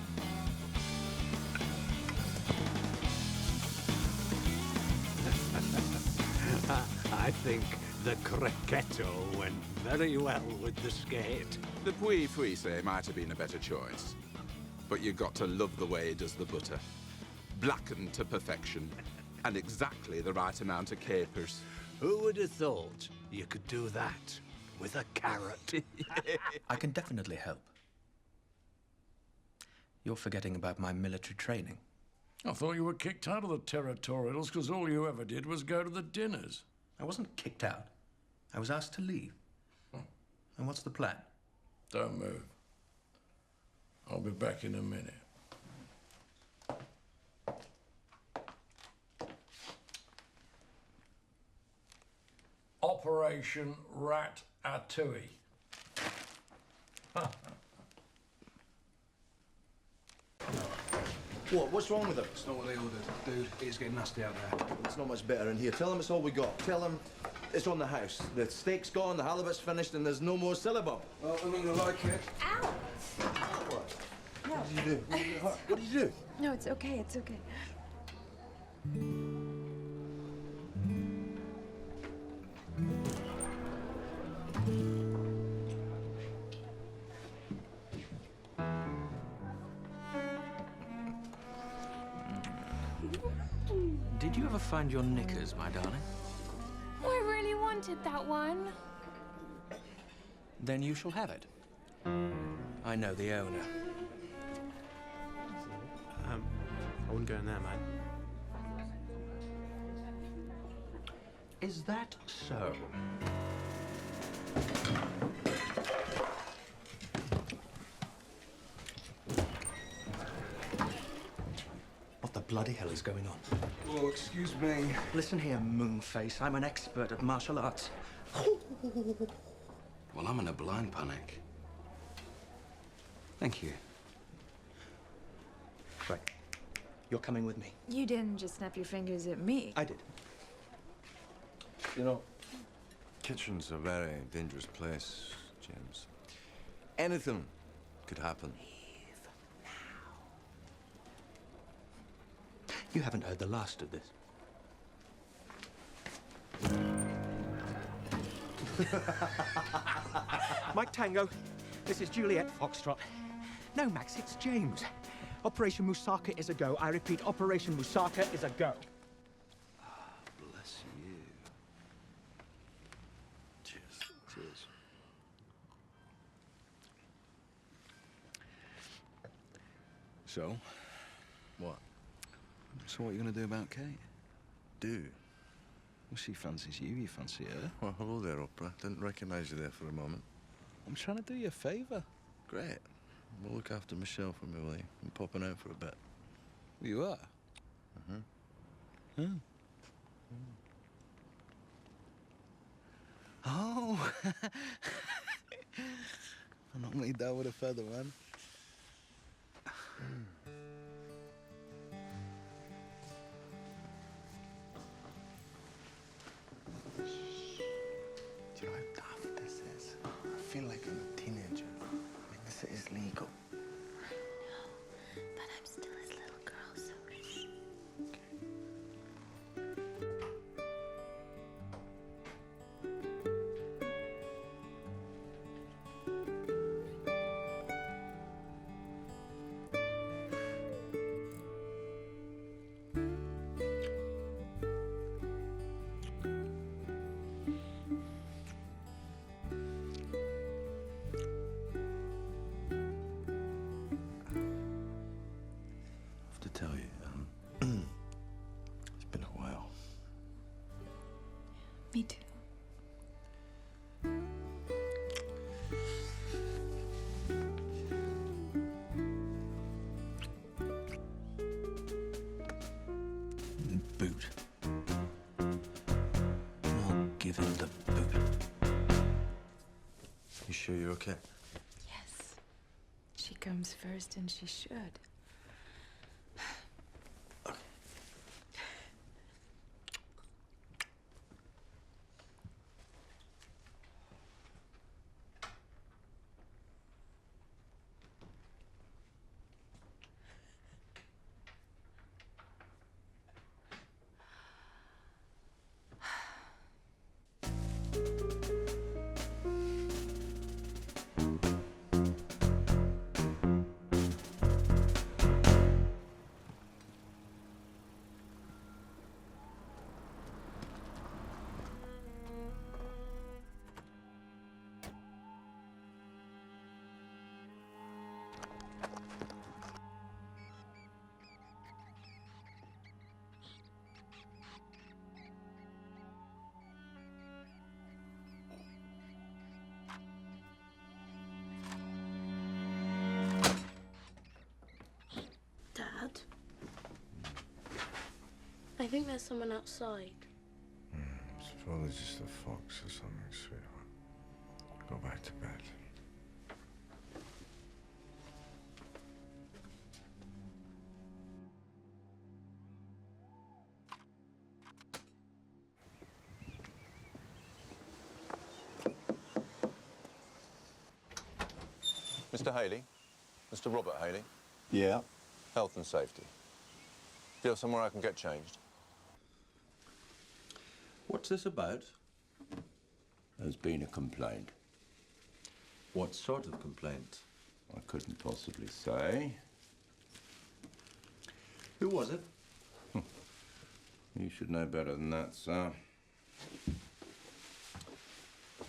I think the cricketto went very well with the skate. The Puy Frise might have been a better choice. But you got to love the way he does the butter. Blackened to perfection. And exactly the right amount of capers. Who would have thought you could do that with a carrot? I can definitely help. You're forgetting about my military training. I thought you were kicked out of the territorials because all you ever did was go to the dinners. I wasn't kicked out. I was asked to leave. And what's the plan? Don't move. I'll be back in a minute. Operation Ratatouille. What? What's wrong with them? It's not what they ordered. Dude, it's getting nasty out there. It's not much better in here. Tell them it's all we got. Tell them it's on the house. The steak's gone, the halibut's finished, and there's no more syllabub. Well, I'm not gonna like it. Ow! What? No. What did you do? What did you do? No, it's okay, it's okay. Did you ever find your knickers, my darling? I really wanted that one. Then you shall have it. I know the owner. I wouldn't go in there, mate. Is that so? What the bloody hell is going on? Oh, excuse me. Listen here, Moonface. I'm an expert at martial arts. Well, I'm in a blind panic. Thank you. Right. You're coming with me. You didn't just snap your fingers at me. I did. You know, Kitchen's a very dangerous place, James. Anything could happen. You haven't heard the last of this. Mike Tango, this is Juliet Foxtrot. No, Max, it's James. Operation Moussaka is a go. I repeat, Operation Moussaka is a go. Bless you. Cheers. Cheers. So? What? So what are you going to do about Kate? Do? Well, she fancies you, you fancy her. Well, hello there, Oprah. Didn't recognise you there for a moment. I'm trying to do you a favour. Great. We'll look after Michelle for me, will you? I'm popping out for a bit. You are? Uh-huh. Oh. Oh. I normally down with a feather, man. Do you know how daft this is? I feel like I'm a teenager. I mean, this is legal. But I'm still his little girl, so shh. To tell you, it's been a while. Me too. The boot. I'll give him the boot. You sure you're okay? Yes. She comes first, and she should. Dad? I think there's someone outside. It's probably just a fox or something, sweetheart. Go back to bed. Mr. Haley? Mr. Robert Haley? Yeah? Health and safety. Do you have somewhere I can get changed? What's this about? There's been a complaint. What sort of complaint? I couldn't possibly say. Who was it? You should know better than that, sir. Do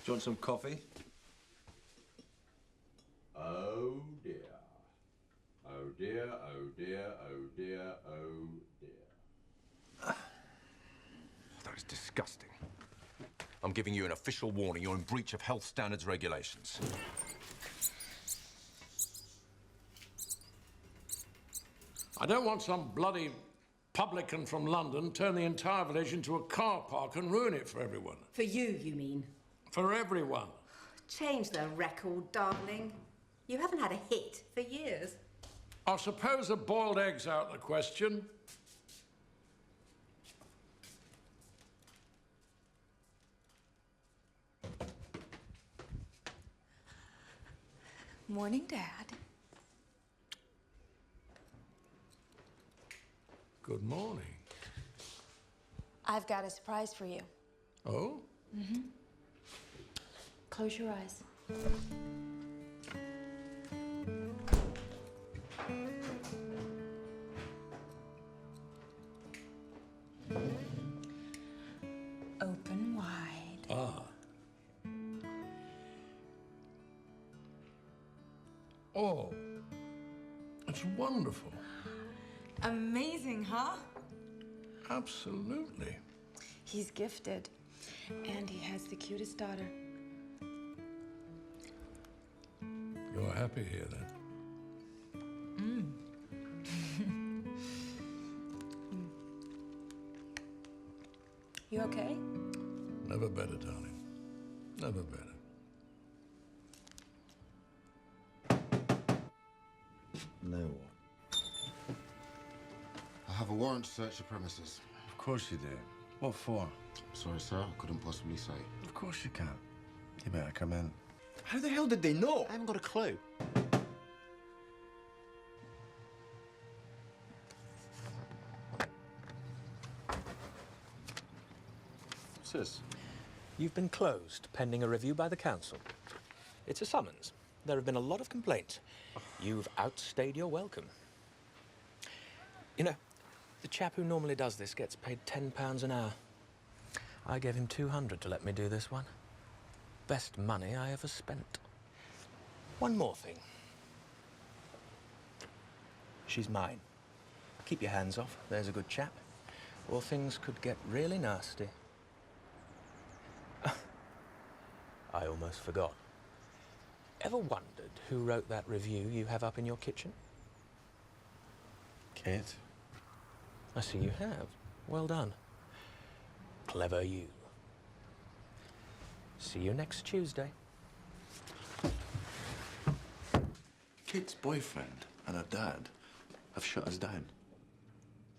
you want some coffee? Oh dear. Oh dear, oh dear, oh dear, oh dear. That is disgusting. I'm giving you an official warning. You're in breach of health standards regulations. I don't want some bloody publican from London turn the entire village into a car park and ruin it for everyone. For you, you mean? For everyone. Change the record, darling. You haven't had a hit for years. I suppose a boiled egg's out the question. Morning, Dad. Good morning. I've got a surprise for you. Oh? Mm-hmm. Close your eyes. Open wide. Ah. Oh. It's wonderful. Amazing, huh? Absolutely. He's gifted. And he has the cutest daughter. You're happy here, then? You okay? Never better, darling. Never better. Now what? I have a warrant to search the premises. Of course you do. What for? Sorry, sir, I couldn't possibly say. Of course you can. You better come in. How the hell did they know? I haven't got a clue. What's this? You've been closed pending a review by the council. It's a summons. There have been a lot of complaints. You've outstayed your welcome. You know, the chap who normally does this gets paid £10 an hour. I gave him 200 to let me do this one. Best money I ever spent. One more thing. She's mine. Keep your hands off, there's a good chap. Or things could get really nasty. I almost forgot. Ever wondered who wrote that review you have up in your kitchen? Kate? I see you have. Well done. Clever you. See you next Tuesday. Kate's boyfriend and her dad have shut us down.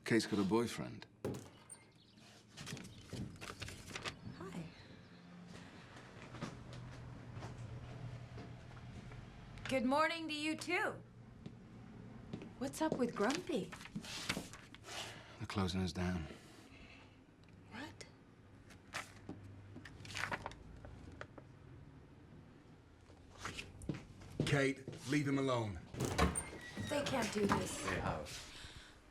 Kate's got a boyfriend. Good morning to you, too. What's up with Grumpy? They're closing us down. Kate, leave him alone. They can't do this. They have.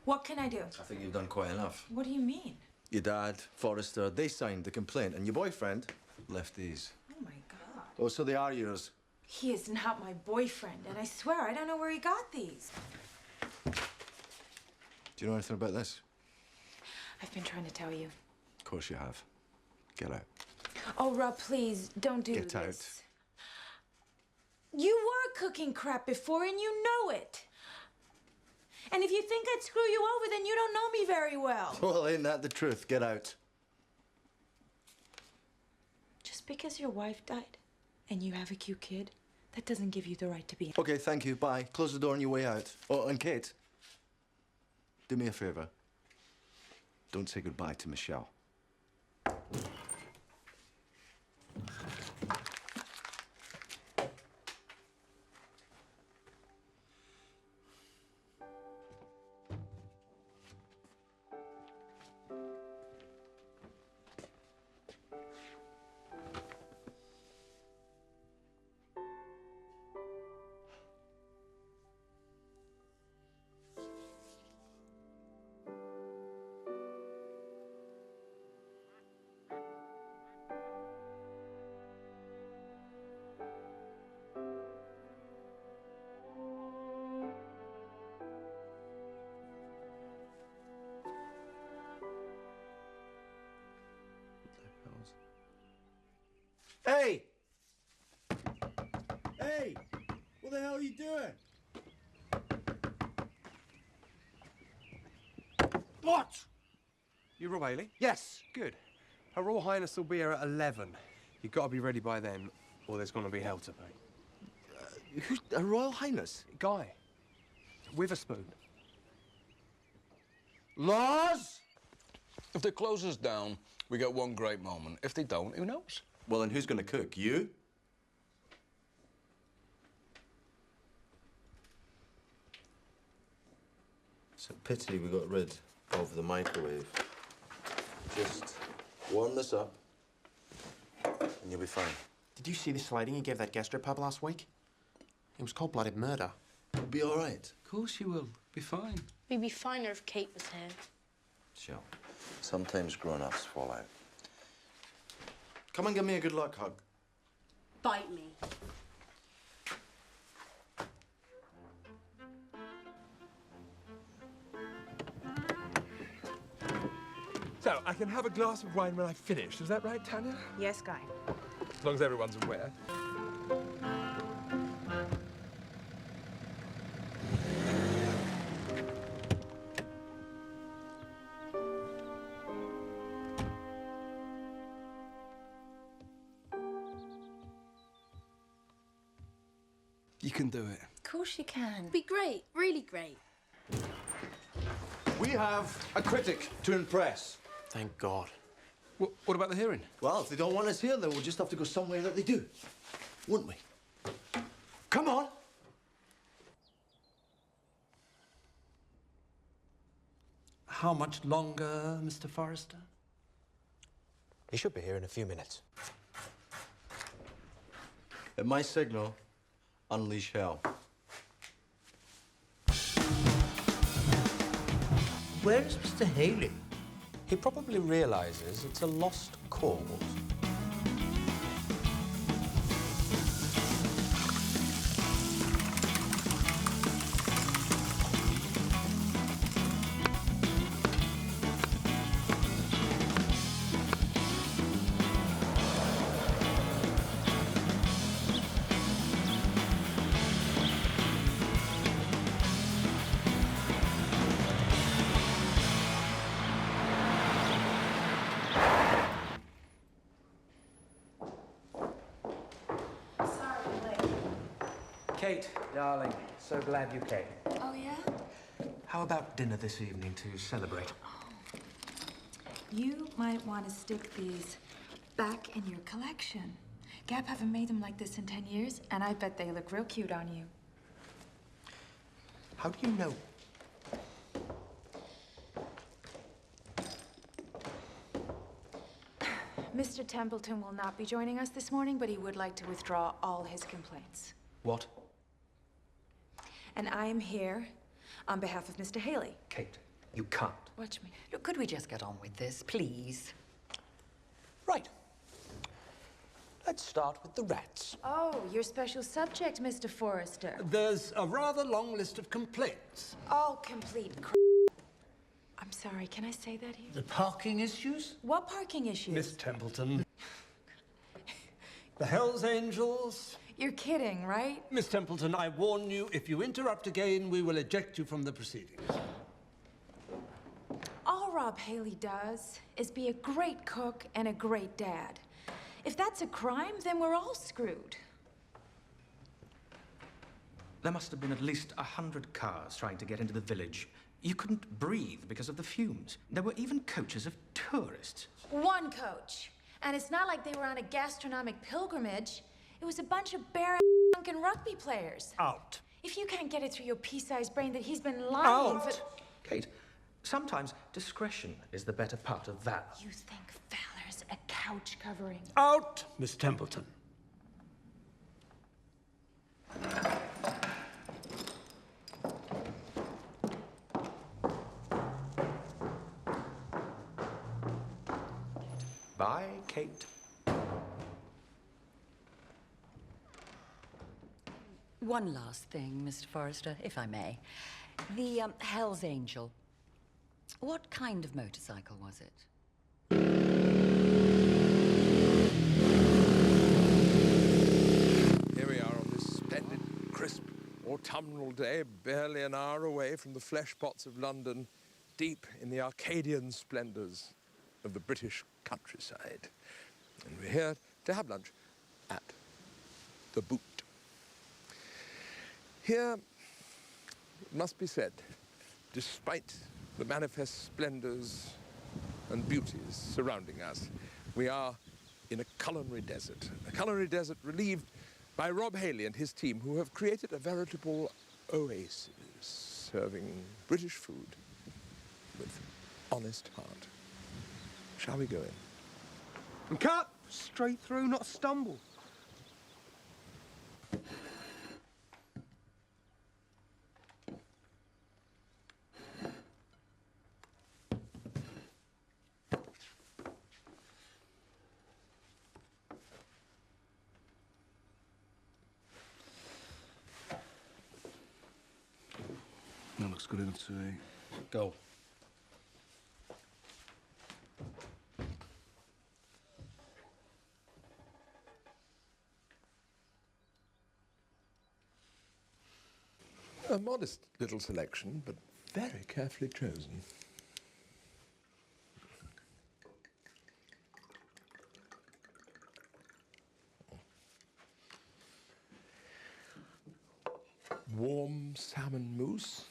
What can I do? I think you've done quite enough. What do you mean? Your dad, Forrester, they signed the complaint, and your boyfriend left these. Oh, my God. Oh, so they are yours. He is not my boyfriend, and I swear I don't know where he got these. Do you know anything about this? I've been trying to tell you. Of course you have. Get out. Oh, Rob, please, don't do Get out. this. You were cooking crap before, and you know it. And if you think I'd screw you over, then you don't know me very well. Well, ain't that the truth? Get out. Just because your wife died and you have a cute kid, that doesn't give you the right to be... Okay, thank you. Bye. Close the door on your way out. Oh, and Kate, do me a favor. Don't say goodbye to Michelle. Hey! Hey! What the hell are you doing? What? You Rob Haley? Yes. Good. Her Royal Highness will be here at 11. You've got to be ready by then, or there's going to be hell to pay. Who's Her Royal Highness? Guy. With a spoon. Laws? If they close us down, we get one great moment. If they don't, who knows? Well, then who's going to cook? You? It's a pity we got rid of the microwave. Just warm this up, and you'll be fine. Did you see the sliding he gave that gastropub last week? It was cold-blooded murder. You'll be all right. Of course you will. Be fine. We'd be finer if Kate was here. Sure. Sometimes grown-ups fall out. Come and give me a good luck hug. Bite me. So, I can have a glass of wine when I've finished. Is that right, Tanya? Yes, Guy. As long as everyone's aware. You can do it. Of course you can. Be great, really great. We have a critic to impress. Thank God. What about the hearing? Well, if they don't want us here, then we'll just have to go somewhere that they do, won't we? Come on. How much longer, Mr. Forrester? He should be here in a few minutes. At my signal, unleash hell. Where is Mr. Haley? He probably realizes it's a lost cause. Kate, darling, so glad you came. Oh, yeah? How about dinner this evening to celebrate? You might want to stick these back in your collection. Gap haven't made them like this in 10 years, and I bet they look real cute on you. How do you know? Mr. Templeton will not be joining us this morning, but he would like to withdraw all his complaints. What? And I am here on behalf of Mr. Haley. Kate, you can't. Watch me. Look, could we just get on with this, please? Right. Let's start with the rats. Oh, your special subject, Mr. Forrester. There's a rather long list of complaints. All complete I'm sorry, can I say that here? The parking issues? What parking issues? Miss Templeton. The Hells Angels. You're kidding, right? Miss Templeton, I warn you, if you interrupt again, we will eject you from the proceedings. All Rob Haley does is be a great cook and a great dad. If that's a crime, then we're all screwed. There must have been at least 100 cars trying to get into the village. You couldn't breathe because of the fumes. There were even coaches of tourists. One coach. And it's not like they were on a gastronomic pilgrimage. It was a bunch of barren drunken rugby players. Out. If you can't get it through your pea-sized brain that he's been lying for... Kate, sometimes discretion is the better part of valor. You think valor's a couch covering? Out, Miss Templeton. Bye, Kate. One last thing, Mr. Forrester, if I may. The Hell's Angel. What kind of motorcycle was it? Here we are on this splendid, crisp, autumnal day, barely an hour away from the flesh pots of London, deep in the Arcadian splendours of the British countryside. And we're here to have lunch at the Boot. Here, it must be said, despite the manifest splendours and beauties surrounding us, we are in a culinary desert relieved by Rob Haley and his team, who have created a veritable oasis, serving British food with honest heart. Shall we go in? And cut! Straight through, not a stumble. That looks good enough to eat. Go. A modest little selection, but very carefully chosen. warm salmon mousse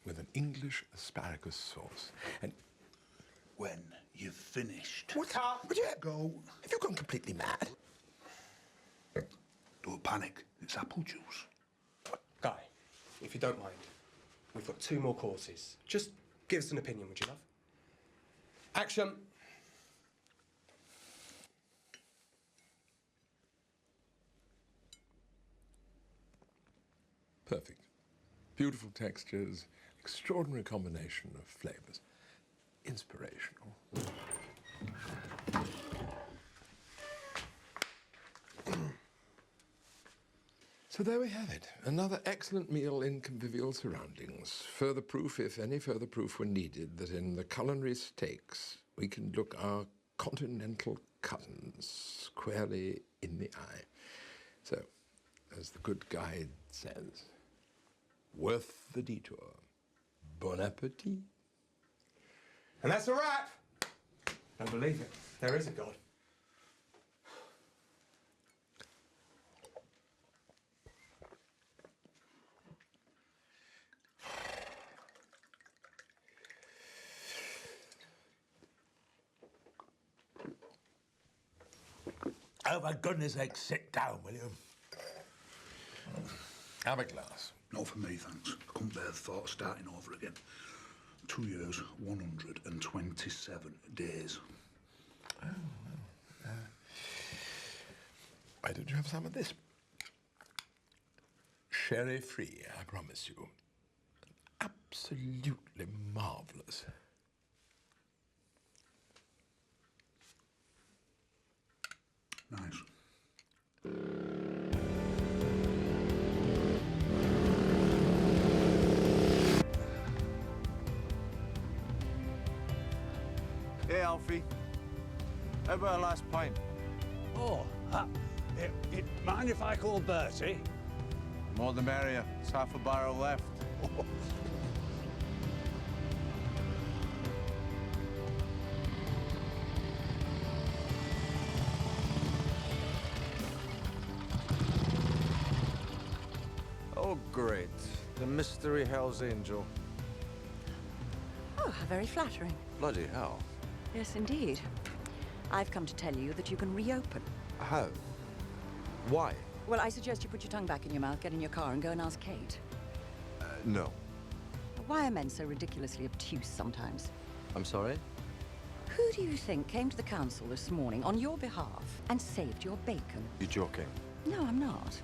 with an English asparagus sauce. And when you've finished. What? Would you go? Have you gone completely mad? Don't panic. It's apple juice. Guy, if you don't mind, we've got 2 more courses. Just give us an opinion, would you, love? Action. Perfect. Beautiful textures, extraordinary combination of flavors. Inspirational. So there we have it. Another excellent meal in convivial surroundings. Further proof, if any further proof were needed, that in the culinary stakes we can look our continental cousins squarely in the eye. So, as the good guide says, worth the detour. Bon appetit. And that's a wrap. Don't believe it. There is a God. Oh, for goodness sake, sit down, will you? Have a glass. Not for me, thanks. I couldn't bear the thought of starting over again. 2 years, 127 days. Oh, well. Why don't you have some of this? Sherry-free, I promise you. Absolutely marvelous. Nice. Hey, Alfie. How about a last pint? Oh, mind if I call Bertie? More the merrier. It's half a barrel left. Oh, great. The mystery Hell's Angel. Oh, how very flattering. Bloody hell. Yes, indeed. I've come to tell you that you can reopen. How? Why? Well, I suggest you put your tongue back in your mouth, get in your car, and go and ask Kate. No. Why are men so ridiculously obtuse sometimes? I'm sorry? Who do you think came to the council this morning on your behalf and saved your bacon? You're joking. No, I'm not.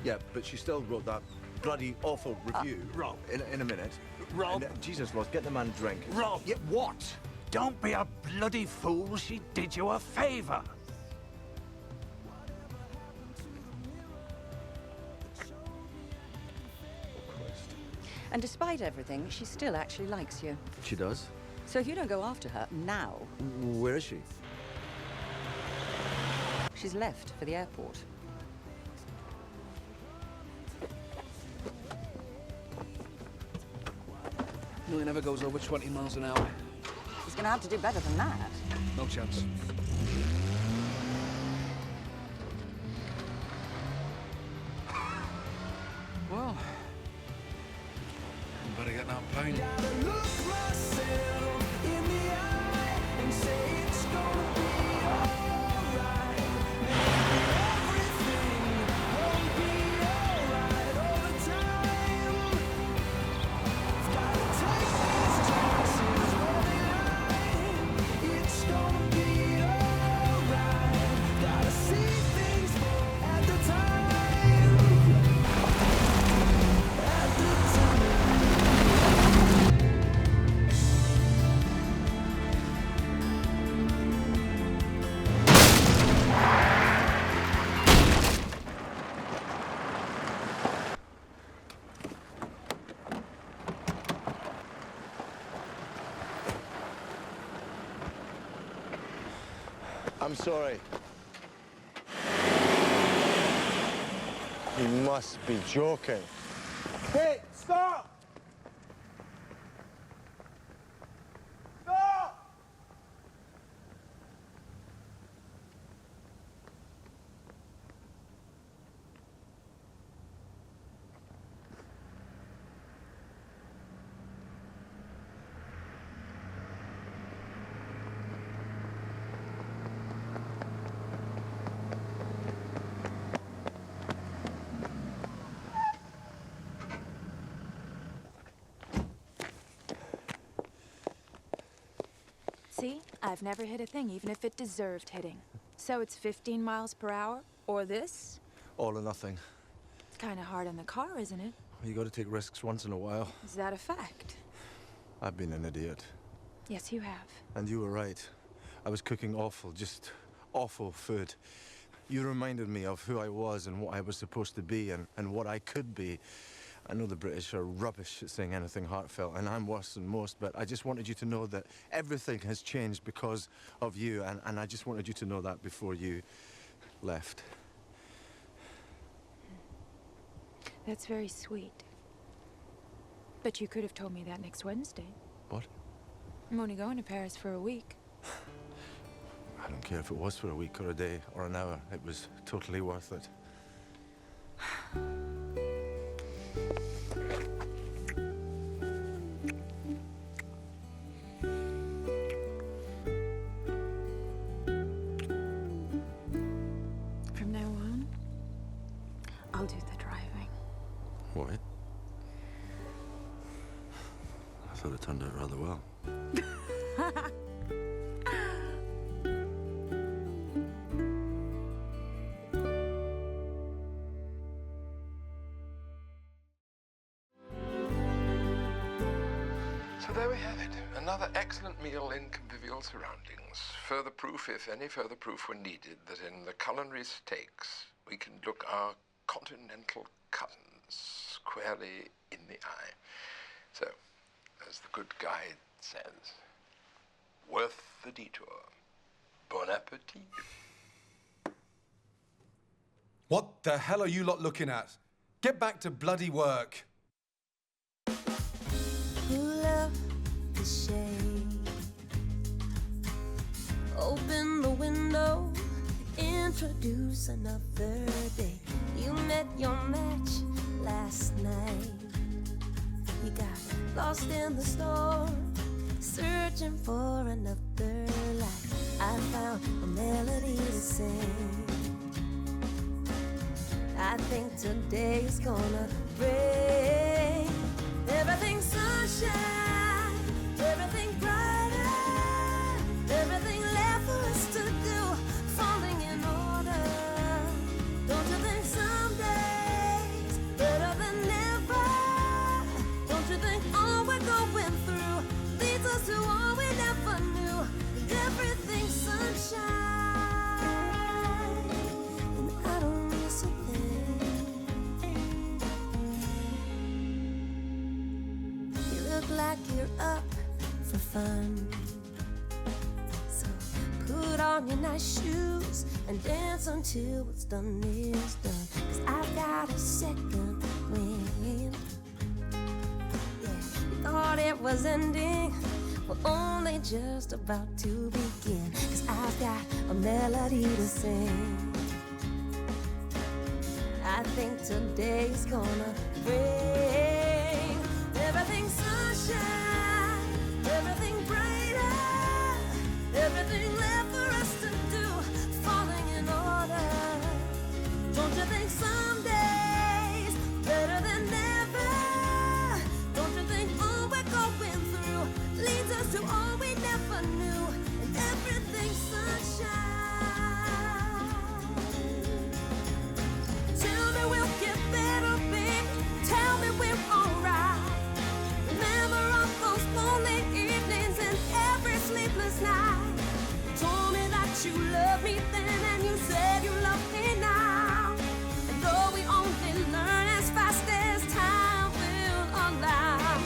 Yeah, but she still wrote that bloody awful review. Rob. In a minute. Rob. And, Jesus, Ross, get the man a drink. Rob! Yeah, what? Don't be a bloody fool. She did you a favour. And despite everything, she still actually likes you. She does? So if you don't go after her now... Where is she? She's left for the airport. Nearly never goes over 20 miles an hour. He's gonna have to do better than that. No chance. Well, I better get that plane. I'm sorry. You must be joking. Hey, stop! Stop! See? I've never hit a thing, even if it deserved hitting. So it's 15 miles per hour, or this? All or nothing. It's kind of hard on the car, isn't it? You got to take risks once in a while. Is that a fact? I've been an idiot. Yes, you have. And you were right. I was cooking awful, just awful food. You reminded me of who I was and what I was supposed to be and what I could be. I know the British are rubbish at saying anything heartfelt, and I'm worse than most, but I just wanted you to know that everything has changed because of you, and I just wanted you to know that before you left. That's very sweet. But you could have told me that next Wednesday. What? I'm only going to Paris for a week. I don't care if it was for a week or a day or an hour. It was totally worth it. From now on, I'll do the driving. What? I thought it turned out rather well. So there we have it. Another excellent meal in convivial surroundings. Further proof, if any further proof were needed, that in the culinary stakes we can look our continental cousins squarely in the eye. So, as the good guide says, worth the detour. Bon appetit. What the hell are you lot looking at? Get back to bloody work. Pull up the shade, open the window, introduce another day. You met your match last night. You got lost in the storm, searching for another light. I found a melody to sing. I think today's gonna bring everything sunshine, everything brighter, everything left for us to do, falling in order. Don't you think some days better than never? Don't you think all we're going through leads us to all we never knew? Everything sunshine, and I don't miss a thing. You look like you're up for fun, so put on your nice shoes and dance until what's done is done. 'Cause I've got a second wind. Yeah, you thought it was ending, we're only just about to begin. 'Cause I've got a melody to sing. I think today's gonna bring everything sunshine, everything brighter, everything left for us to do, falling in order. Don't you think some days better than never? Don't you think all we're going through leads us to all we never knew, and everything sunshine? Tell me we'll get better, babe. Tell me we're alright. Remember all those lonely evenings and every sleepless night. You told me that you loved me then, and you said you love me now. And though we only learn as fast as time will allow,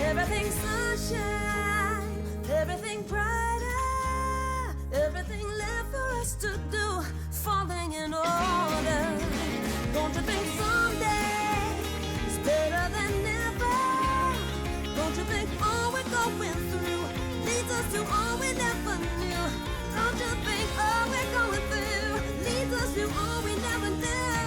everything sunshine, everything brighter, everything left for us to do, falling in order. Don't you think someday is better than never? Don't you think all we're going through leads us to all we never knew? Don't you think all we're going through leads us to all we never knew?